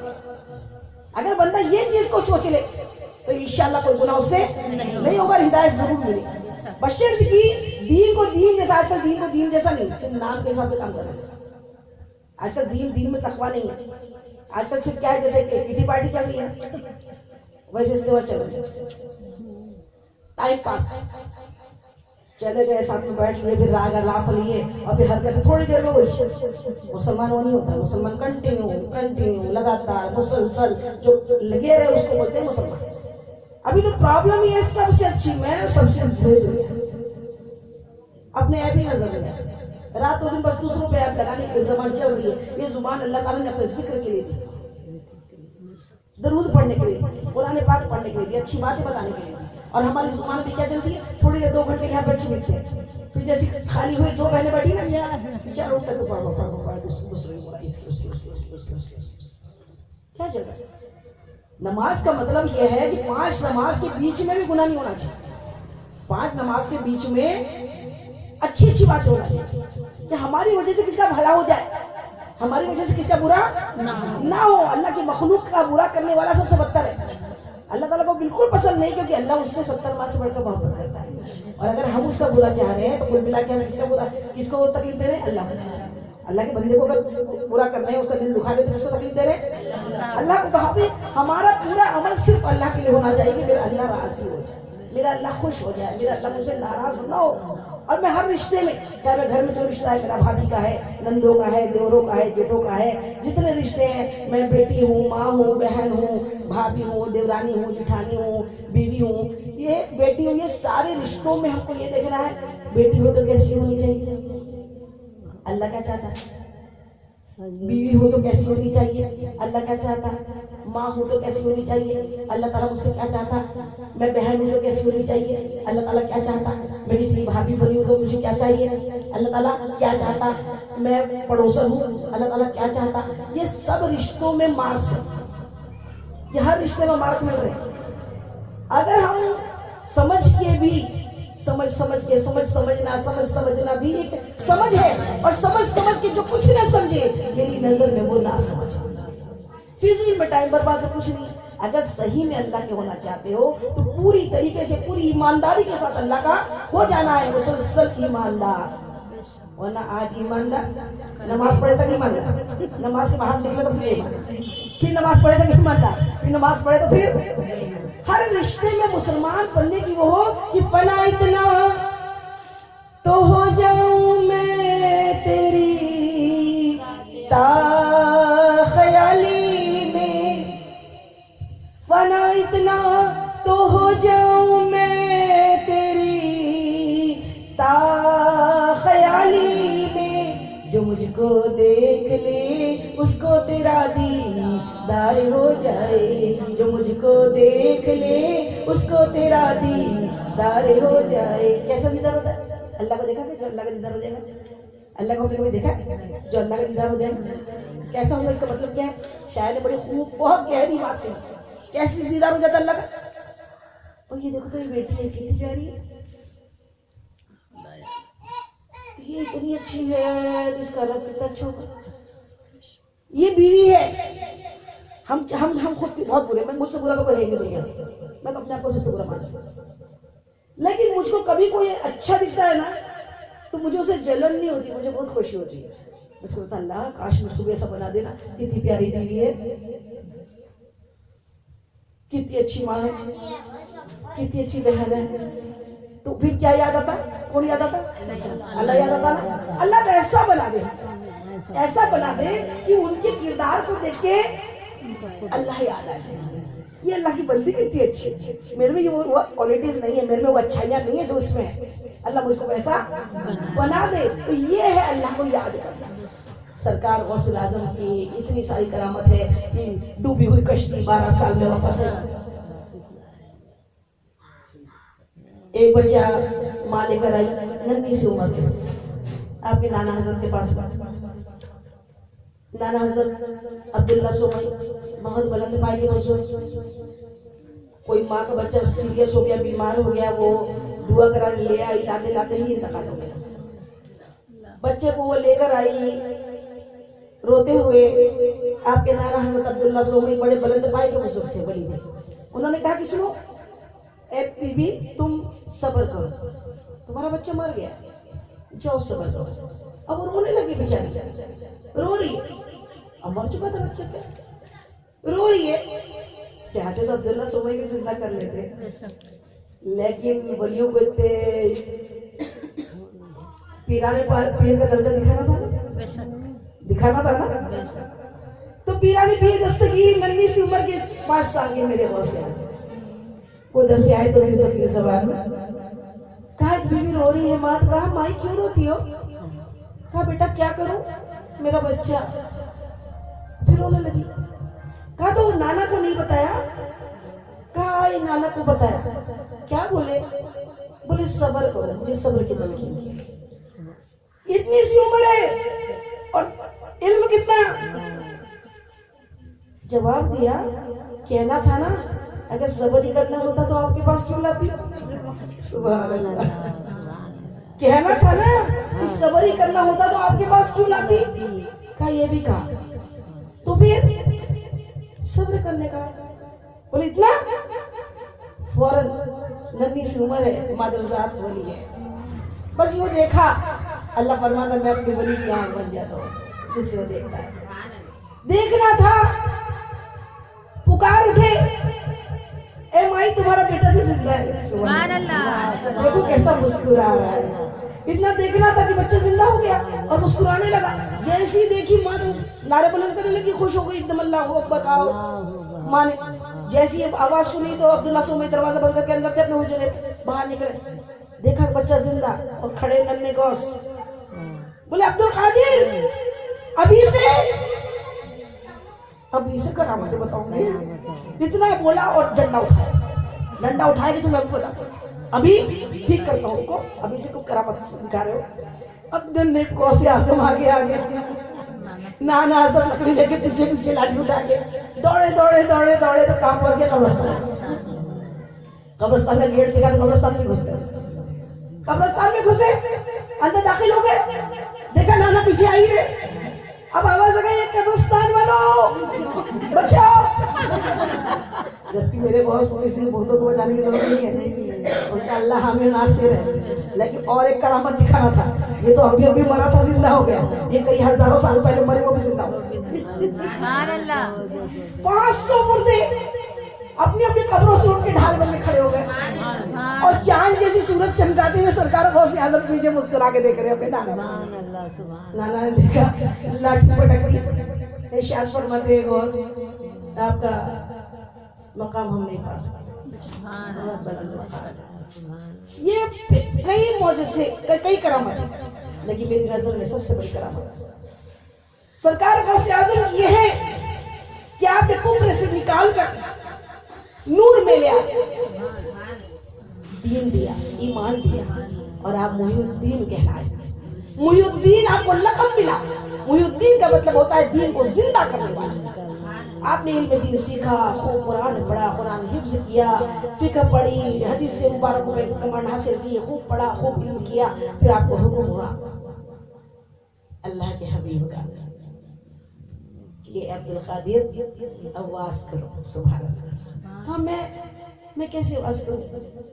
अगर बंदा ये चीज को सोच ले तो इंशाल्लाह कोई गुनाह उससे नहीं होगा, हिदायत जरूर मिलेगी। बशर्त की दीन को दीन जैसा, आजकल दीन को दीन जैसा नहीं, सिर्फ नाम के हिसाब से काम कर रहे हैं। आजकल दीन में तकवा नहीं है। आजकल सिर्फ क्या है, जैसे किटी पार्टी चल रही है वैसे इस्तेमाल चल रही है, टाइम पास। चले गए साथ में बैठ लिए, फिर राग लाप लिए और फिर हरकत, थोड़ी देर में वही। मुसलमान वो नहीं होता, मुसलमान कंटिन्यू लगातार मुसलसल जो लगे रहे उसको बोलते हैं मुसलमान। अभी तो प्रॉब्लम ये सबसे अच्छी मैं सबसे अपने ऐप ही नजर में रात दो दिन बस दूसरों पे ऐप लगाने की जबान चल रही है। ये जुबान अल्लाह ताला ने अपने जिक्र के लिए दी, दरूद पढ़ने के लिए, कुरान पाक पढ़ने के लिए, अच्छी बातें बताने के लिए। और हमारी जुबान भी क्या चलती है, थोड़ी देर 2 घंटे यहाँ पे अच्छी मिलती है, फिर जैसे खाली हुई 2 बहनें बैठी ना, चारों क्या चल रहा है? नमाज का मतलब यह है कि 5 नमाज के बीच में भी गुनाह नहीं होना चाहिए। 5 नमाज के बीच में अच्छी बात होना चाहिए कि हमारी वजह से किसका भला हो जाए, हमारी वजह से किसका बुरा ना हो। अल्लाह की मखलूक का बुरा करने वाला सबसे बदतर है। अल्लाह ताला को बिल्कुल पसंद नहीं, क्योंकि अल्लाह उससे 70 माह से बढ़कर मोहब्बत करता है। और अगर हम उसका बुरा चाह रहे हैं तो कुल मिला के हम किसको वो तकलीफ दे रहे हैं? अल्लाह के बंदे को अगर पूरा करना है, उसका दिल दुखा रहे तो किसको तकलीफ दे रहे हैं? अल्लाह को। कहा भी हमारा पूरा अमल सिर्फ अल्लाह के लिए होना चाहिए, मेरा अल्लाह राजी हो जाए, मेरा अल्लाह खुश हो जाए, मेरा अल्लाह मुझसे नाराज ना हो। और मैं हर रिश्ते में, चाहे मैं घर में जो रिश्ता है, मेरा भाभी का है, नंदों का है, देवरों का है, जेठों का है, जितने रिश्ते हैं, मैं बेटी हूँ, माँ हूँ, बहन हूँ, भाभी हूँ, देवरानी हूँ, जिठानी हूँ, बीवी हूँ, ये बेटी हूँ, ये सारे रिश्तों में हमको ये देखना है, बेटी हो तो कैसी होनी चाहिए, अल्लाह क्या चाहता है? बीवी हो तो कैसी होनी चाहिए, अल्लाह क्या चाहता है? माँ हो तो कैसी होनी चाहिए, अल्लाह ताला मुझसे क्या चाहता? मैं बहन हूँ तो कैसी होनी चाहिए, अल्लाह ताला क्या चाहता? मैं किसी भाभी बनी हूँ तो मुझे क्या चाहिए, अल्लाह ताला क्या चाहता? मैं पड़ोसन हूँ, अल्लाह ताला क्या चाहता? ये सब रिश्तों में मार्क्स है, ये हर रिश्ते में मार्क मिल रहे हैं। अगर हम समझ के भी समझना भी एक समझ है, और समझ के जो कुछ ना समझे, मेरी नजर में वो ना समझ। फिजूल में टाइम बर्बाद, कुछ नहीं। अगर सही में अल्लाह के होना चाहते हो तो पूरी तरीके से पूरी ईमानदारी के साथ अल्लाह का हो जाना है, मुसलसल ईमानदार। वरना आज ईमानदार नमाज पढ़े तक ईमानदार, नमाज के बाहर निकले तो फिर नमाज पढ़े तक ईमानदार, फिर नमाज पढ़े तो फिर हर रिश्ते में मुसलमान बनने की वो हो कि फना इतना तो हो जाऊं मैं तेरी ख्याली में, फना इतना तो हो जाऊं मैं तेरी ख्याली में, जो मुझको देख ले उसको तेरा दीदार हो जाए, जो मुझको देख ले उसको तेरा दीदार हो जाए। कैसा दीदार होता है? अल्लाह को देखा जो अल्लाह का दीदार हो जाएगा? अल्लाह को कभी देखा जो अल्लाह का दीदार हो जाएगा? कैसा होगा? इसका मतलब क्या है? शायर ने बड़ी खूब बहुत गहरी बात कही। कैसे दीदार हो जाता अल्लाह का? और ये देखो तो ये बेटी है कितनी प्यारी है, ये इतनी अच्छी है, तो इसका रब कितना अच्छा होगा। ये बीवी है, हम खुद बहुत बुरे, मैं मुझसे बुरा तो कोई है नहीं दुनिया, मैं तो अपने आप को सबसे बुरा मानता हूँ। लेकिन मुझको कभी कोई अच्छा दिखता है ना तो मुझे उसे जलन नहीं होती, मुझे बहुत खुशी होती है। मुझको लगता है अल्लाह काश मुझको भी ऐसा बना देना, कितनी प्यारी बीवी है, कितनी अच्छी माँ है, कितनी अच्छी बहन है। तो फिर क्या याद आता? कौन याद आता? अल्लाह याद आता ना। अल्लाह को ऐसा बना दे, ऐसा बना दे कि उनके किरदार को देख के अल्लाह याद आ जाए। ये अल्लाह की बंदी कितनी अच्छी है, मेरे में ये वो क्वालिटीज नहीं है, मेरे में वो अच्छाइयां नहीं है जो उसमें है। अल्लाह मुझको वैसा बना दे, तो ये है अल्लाह को याद करना। सरकार गौसुल आजम की इतनी सारी करामत है कि डूबी हुई कश्ती 12 साल में वापस है। एक बच्चा माँ लेकर आई नन्ही सी उम्र के, आपके नाना हजरत के पास। नाना हजरत अब्दुल्ला सोमई बहुत बुलंद पाई के बुजुर्ग। कोई माँ का बच्चा सीरियस हो गया, बीमार हो गया, वो दुआ कराने ले आई, लाते लाते ही इंतकाल हो गया। बच्चे को वो लेकर आई रोते हुए। आपके नाना हजरत अब्दुल्ला सोमई बड़े बुलंद पाई के बुजुर्ग थे, बड़ी थे। उन्होंने कहा कि सुनो ए बीबी, तुम सब्र करो, तुम्हारा बच्चा मर गया, जाओ सब्र करो। अब वो रोने लगी बेचारी, रो रही है, अब मर चुका था बच्चा, क्या रो रही है। चाहते तो अब्दुल्ला सोमई की जिंदा कर लेते, लेकिन वलियों को इतने पीराने पर पीर का दर्जा दिखाना था ना। तो पीरानी पीर दस्तगीर नन्ही सी उम्र के 5 साल के मेरे घर से आए, वो उधर से आए तो मेरी तफसीर जबान में कहा बीवी रो रही है। माँ कहा माई क्यों रोती हो? कहा बेटा क्या करूं, मेरा बच्चा। फिर रोने लगी। कहा तो वो नाना को नहीं बताया? कहा ये नाना को बताया। क्या बोले? बोले सब्र करो, मुझे सब्र की तलकीन। इतनी सी उम्र है और इल्म कितना। जवाब दिया, कहना था ना अगर सब्र ही करना होता तो आपके पास क्यों लाती? सुभान अल्लाह। कहना था ना कि सब्र ही करना होता तो आपके पास क्यों लाती? कहा ये भी कहा, तो फिर सब्र करने का। बोले इतना? फौरन नन्ही सी उम्र है, मादरजात वली है, बस वो देखा अल्लाह फरमाता मैं अपनी वली की आंख बन जाता हूँ, इसलिए देखता है। देखना था, पुकार उठे, ए माई तुम्हारा बेटा भी जिंदा है। सुभान अल्लाह। देखो कैसा मुस्कुरा रहा है। इतना देखना था कि बच्चा जिंदा हो गया और मुस्कुराने लगा। जैसी देखी माँ तो नारे बुलंद करने लगी, खुश हो गई एकदम, अल्लाह अकबर कहा। माँ ने जैसी आवाज सुनी तो अब्दुल्ला सोमई दरवाजा बंद करके अंदर थे अपने हुजरे, बाहर निकले, देखा बच्चा जिंदा और खड़े नन्हे गौस। बोले अब्दुल कादिर अभी से करामत बताऊंगी। इतना बोला और डंडा उठाया कि तुम अब बोला अभी ठीक करता हूँ उनको, अभी से को करामत दिखा रहे हो। अब डंडे को से आसम आगे नाना आसम लकड़ी लेके पीछे लाठी उठा के दौड़े तो काम हो गया कब्रिस्तान का गेट दिखा तो कब्रिस्तान में घुसे, अंदर दाखिल हो गए, देखा नाना पीछे आई रे। अब आवाज लगाई कब्रिस्तान वालों बचाओ। बहुत किसी फोटो को बचाने की जरूरत नहीं है, उनका अल्लाह हमें नासिर है। लेकिन और एक करामत दिखाना था, ये तो अभी अभी मरा था, जिंदा हो गया, ये कई हजारों साल पहले मरे वो भी जिंदा हो गया। 500 मुर्दे अपनी अपनी कब्रों से उठ के ढाल बन में खड़े हो गए और चांद जैसी सूरज चमकाते हुए सरकार गौसे आजम पीछे मुस्कुरा के देख रहे अपने नाना ने देखा, लाठी पटक दी, शायद फरमाते गौस आपका मकाम हम नहीं पा सकते। ये कई मौजज़े कई करामत, लेकिन मेरी नजर में सबसे बड़ी करामत सरकार गौसे आजम ये है कि आपने कुफ्र से निकाल कर नूर में ले आया, दीन दिया, ईमान दिया और आप मुहीउद्दीन कहलाए। मुहीउद्दीन आपको लक़ब मिला। मुहीउद्दीन का मतलब होता है दीन को जिंदा करने वाला। आपने इल्म दीन सीखा, खूब कुरान पढ़ा, कुरान हिफ्ज़ किया, फिक़्ह पढ़ी, हदीस से मुबारक में कमांड हासिल की, खूब पढ़ा, खूब इल्म किया, फिर आपको हुक्म हुआ अल्लाह के हबीब का ये अब्दुल कादिर आवाज करो, सुभान अल्लाह। हाँ मैं कैसे आवाज करूं,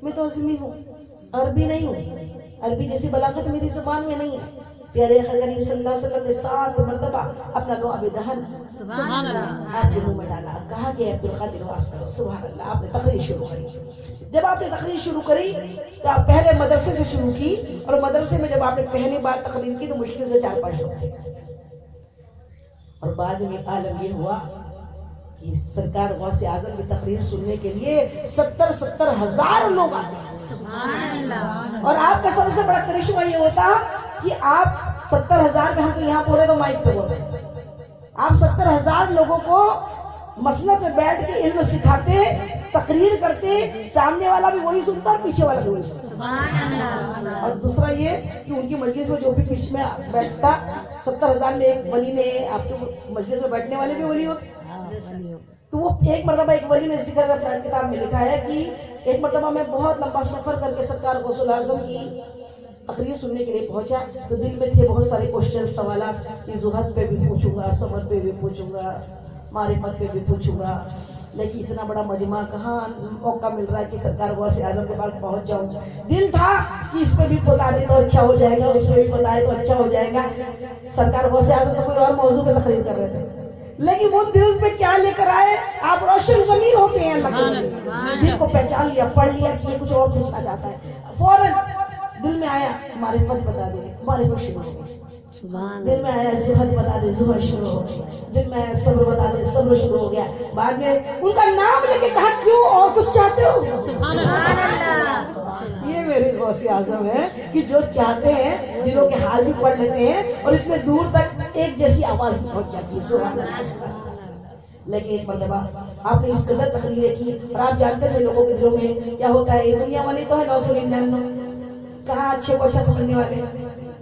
मैं तो असमी हूँ, अरबी नहीं हूँ, अरबी जैसी बलागत मेरी जुबान में नहीं है। प्यारे करीम सल्लल्लाहु अलैहि वसल्लम ने 7 मरतबा अपना लुआब दहन सुभान अल्लाह आपके मुंह में डाला, कहा कि अब्दुल कादिर आवाज करो, सुभान अल्लाह। आपने तकरीर शुरू करी। जब आपने तकरीर शुरू करी तो आप पहले मदरसे से शुरू की, और मदरसे में जब आपने पहली बार तकरीर की तो मुश्किल से 4-5 लोग थे, और बाद में आलम ये हुआ कि सरकार गौसे आजम की तकरीर सुनने के लिए 70 हजार लोग आते। सुभान अल्लाह। और आपका सबसे बड़ा करिश्मा ये होता कि आप 70 हजार का, हम तो यहाँ बोले तो माइक पे बोले, आप 70 हजार लोगों को मसनद में बैठ के इल्म सिखाते, तकरीर करते, सामने वाला भी वही सुनता और पीछे वाला भी वही सुनता। और दूसरा ये कि उनकी मजलिस में जो भी बीच में बैठता, 70 हजार में एक वली ने, आपके मजलिस में बैठने वाले भी वली होते। तो वो एक मरतबा एक वली ने जिक्र अपनी किताब में लिखा है कि एक मरतबा मैं बहुत लंबा सफर करके सरकार गौसुल आजम की तकरीर सुनने के लिए पहुंचा, तो दिल में थे बहुत सारे क्वेश्चन, सवाल कि ज़ुहद पे भी पूछूंगा, समझ पे भी पूछूंगा, मारिफत पे भी पूछूंगा, लेकिन इतना बड़ा मजमा कहाँ मौका मिल रहा है कि सरकार गौसे आजम के पास पहुंच जाऊं। दिल था कि इस पे भी बता दे तो अच्छा हो जाएगा, उस पे भी बताए तो अच्छा हो जाएगा। सरकार गौसे आजम तो कोई और मौजू पे तकरीर कर रहे थे, लेकिन वो दिल पे क्या लेकर आए। आप रोशन ज़मीर होते हैं अल्लाह, जिनको पहचान लिया, पढ़ लिया कि ये कुछ और पूछना चाहता है, फौरन दिल में आया मारिफत बता दे, मारिफत शुरू हो गई। दिल में आया ज़ुहद बता दे, ज़ुहद शुरू हो गया। दिल में आया सब्र बता दे, सब्र शुरू हो गया। बाद में उनका नाम लेके कहा क्यों और कुछ चाहते हो? सुभान अल्लाह। ये मेरे गौसे आजम है कि जो चाहते हैं, दिलों के हाल भी पढ़ लेते हैं और इतने दूर तक एक जैसी आवाज पहुंच जाती है, सुभान अल्लाह। लेकिन एक मरतबा आपने इस कदर तकरीरें की, और आप जानते थे लोगों के दिलों में क्या होता है, दुनिया वाले तो है 999, कहाँ अच्छे को अच्छा समझने वाले।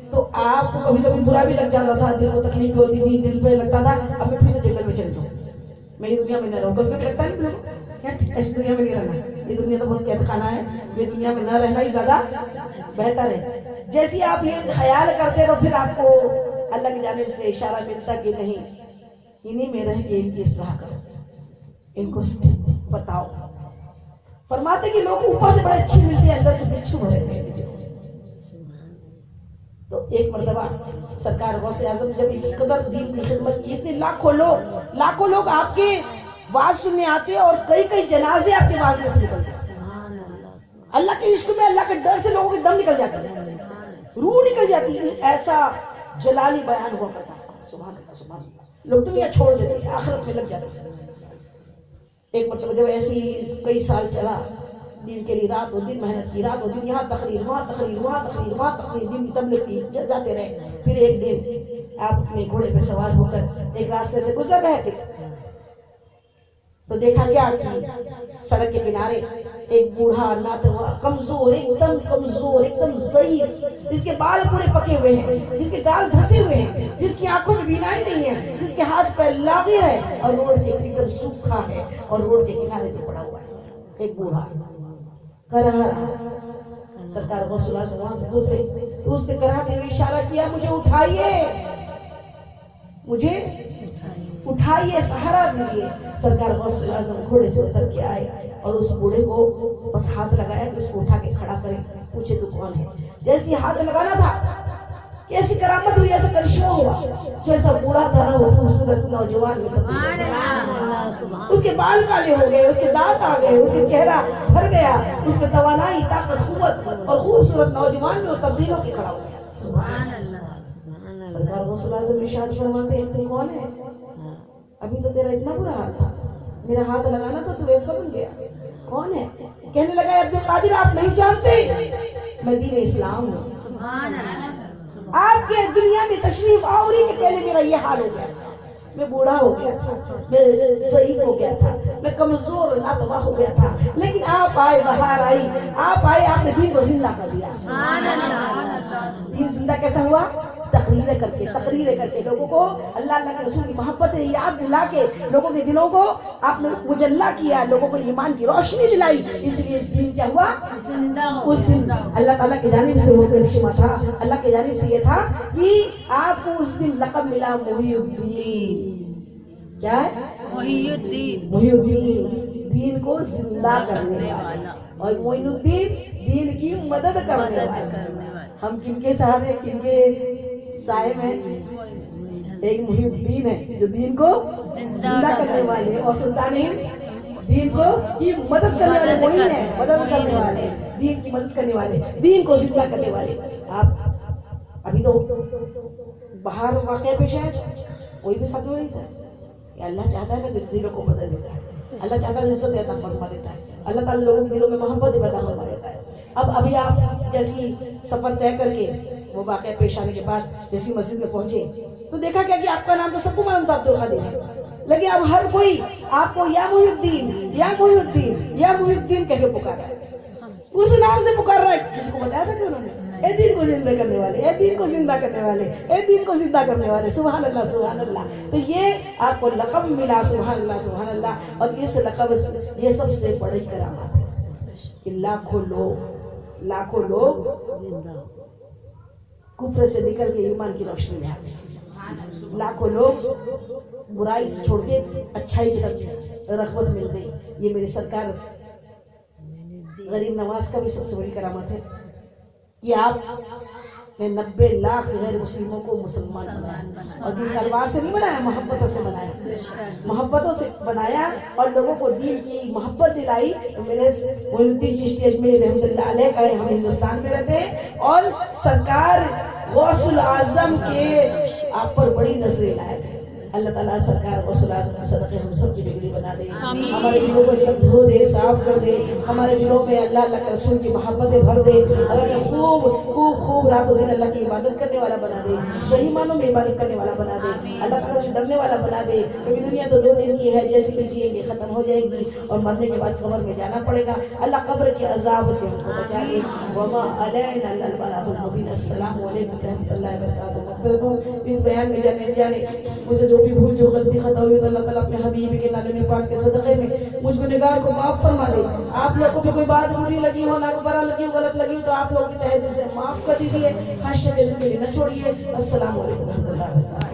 तो आपको कभी कभी बुरा भी लग जाता था, दिल को तकलीफ होती थी, दिल पे लगता था अब मैं फिर से जंगल में चल जाऊँ, मैं ये दुनिया में न रहूँ। कभी लगता नहीं ऐसी दुनिया में नहीं रहना, ये दुनिया तो बहुत कैद खाना है, ये दुनिया में न रहना ही ज्यादा बेहतर है। जैसे आप ये ख्याल करते तो फिर आपको अल्लाह की जानिब से इशारा मिलता कि नहीं, इन्हीं में रह के इनकी इस्लाह करो, इनको बताओ। फरमाते कि लोग ऊपर से बड़े अच्छे मिलते हैं, अंदर से बिच्छू भरे हैं। तो एक मरतबा सरकार गौसे आजम जब इस कदर दीन की खिदमत की, इतने लाखों लोग आपके वाज सुनने आते हैं, और कई जनाजे आपके वाज में से निकलते हैं। अल्लाह के इश्क में, अल्लाह के डर से लोगों के दम निकल जाते हैं, रूह निकल जाती है। ऐसा जलाली बयान हुआ करता है, सुभान अल्लाह, सुभान अल्लाह। लोग दुनिया छोड़ देते हैं, आखिरत में लग जाते हैं। एक मरतबा जब ऐसी कई साल चला, दिन के लिए रात और दिन मेहनत की, रात और दिन यहाँ तकरीर, वहाँ तकरीर, वहाँ तकरीर, वहाँ तकरीर, दिन की तबलीग की जाते रहे। फिर एक दिन आप अपने घोड़े पे सवार होकर एक रास्ते से गुजर रहे थे, तो देखा क्या कि सड़क के किनारे एक बूढ़ा नाते हुआ, कमजोर, एकदम कमजोर, एकदम ज़ईफ, जिसके बाल पूरे पके हुए हैं, जिसके गाल धसे हुए हैं, जिसकी आंखों में बीनाई नहीं है, जिसके हाथ पैर लागे है, और रोड के एकदम सूखा है, और रोड के किनारे पे पड़ा हुआ है एक बूढ़ा कर रहा। सरकार गौसुल आज़म वहां से गुजरे तो उसने कराहते हुए इशारा किया, मुझे उठाइए, मुझे उठाइए, सहारा दीजिए। सरकार गौसुल आज़म घोड़े से उतर के आए और उस बूढ़े को बस हाथ लगाया कि उसको उठा के खड़ा करे, पूछे तू कौन है। जैसे ही हाथ लगाना था कैसी करामत हुई, ऐसा करिश्मा हुआ। जो ऐसा बूढ़ा था ना वो खूबसूरत नौजवान, उसके बाल काले हो गए, उसके दांत आ गए, उसके चेहरा भर गया, उसमें तवानाई, ताकत, कुव्वत और खूबसूरत नौजवान में वो तब्दील होकर खड़ा हो गया। सुभान अल्लाह। सरकार वो सलाह से इरशाद फरमाते हैं तू कौन है, अभी तो तेरा इतना बुरा हाल था, मेरा हाथ लगाना था तू ऐसा बन गया, कौन है। कहने लगा अब्दुल कादिर आप नहीं जानते मैं दीन इस्लाम हूँ। सुभान अल्लाह। आपके दुनिया में तशरीफ आवरी के पहले मेरा ये हाल हो गया, मैं बूढ़ा हो गया था, मैं ज़ईफ हो गया था, मैं कमजोर लातवा हो गया था, लेकिन आप आए, बहार आई, आप आए, आपने दीन को जिंदा कर दिया। दीन जिंदा कैसा हुआ, तकरीरें करके लोगों को अल्लाह के रसूल की मोहब्बत याद दिला के लोगों के दिलों को आपने मुजल्ला किया, लोगों को ईमान की रोशनी दिलाई, इसलिए दीन क्या हुआ, उस दिन अल्लाह ताला की जानिब से वो करिश्मा था, अल्लाह की जानिब से ये था कि आपको उस दिन लक़ब मिला मुहीउद्दीन। क्या है, मुहीउद्दीन, दीन को जिंदा करने वाला, और मोइनुद्दीन दीन की मदद करने वाला। हम किनके सहारे, किनके साए में, एक मुहीउद्दीन है जो दीन को जिंदा करने वाले, और सुल्तान दीन को की मदद करने वाले, मोइन है मदद करने वाले, दीन की मदद करने वाले, दीन को जिंदा करने वाले। आप अभी तो बाहर वाक़या पेश है, कोई भी साथ नहीं था। अल्लाह चाहता है ना दिलों को बदल देता है, अल्लाह चाहता है इज्जत अता फरमा देता है, अल्लाह ताला लोगों के दिलों में मोहब्बत अता फरमा देता है। अब अभी आप जैसी सफर तय करके वो वाक़या पेश आने के बाद जैसी मस्जिद में पहुंचे तो देखा क्या कि आपका नाम तो सबको मालूम था अब्दुल कादिर, लेकिन अब हर कोई आपको या मुहीउद्दीन या मुहीउद्दीन या मुहीउद्दीन कह के पुकार रहा है, उस नाम से पुकार रहा है। किसको बताया था कि उन्होंने, ए दीन को जिंदा करने वाले, ए दीन को जिंदा करने वाले, ए दीन को जिंदा करने वाले। सुभान अल्लाह, सुभान अल्लाह। तो ये आपको लक़ब मिला, सुभान अल्लाह, सुभान अल्लाह। और इस लक़ब ये सबसे बड़ी करामत है कि लाखों लोग कुफ्र से निकल के ईमान की रोशनी में आ गए, लाखों लोग बुराई से छोड़ के अच्छाई की तरफ रग़बत मिल गई। ये मेरे सरकार गरीब नवाज का भी सबसे बड़ी करामत है कि आपने 90 लाख गैर मुस्लिमों को मुसलमान बनाया, और दीन तलवार से नहीं बनाया, मोहब्बतों से बनाया, मोहब्बतों से बनाया और लोगों को दीन की मोहब्बत दिलाई। मेरे मोइनुद्दीन चिश्ती अजमेरी रहमतुल्लाह अलैह का, हम हिंदुस्तान में रहते हैं और सरकार गौसुल आजम के आप पर बड़ी नजरें लाए थे। अल्लाह ताला सरकार गौसुल आजम के सदक़े हम सब की बिगड़ी बना दे, हमारे दिलों को एकदम धो दे, साफ कर दे, हमारे दिलों में अल्लाह के रसूल की मोहब्बतें भर दे, और हमें खूब खूब खूब रातों दिन अल्लाह की इबादत करने वाला बना दे, सही मानों में इबादत करने वाला बना दे, अल्लाह ताला से डरने वाला बना दे। क्योंकि दुनिया तो 2 दिन की है, जैसे भी जिएंगे खत्म हो जाएगी और मरने के बाद कब्र में जाना पड़ेगा। अल्लाह कब्र के अजाब से हमको बचा दे। वमा अलैना इल्लल बलागुल मुबीन। अस्सलामु अलैकुम रहमतुल्लाहि व बरकातहू। इस बयान में जाने मुझे जो भी भूल जो गलती खता हुई तो अल्लाह ताला अपने हबीब के नाले पाक के सदक़े में मुझ गुनहगार को माफ फरमा दे। आप लोगों को भी कोई बात बुरी लगी हो, ना बुरा लगी हो, गलत लगी हो तो आप लोगों की तहे दिल से माफ कर दीजिए, खाशे दिल के लिए न छोड़िए। अस्सलाम वालेकुम।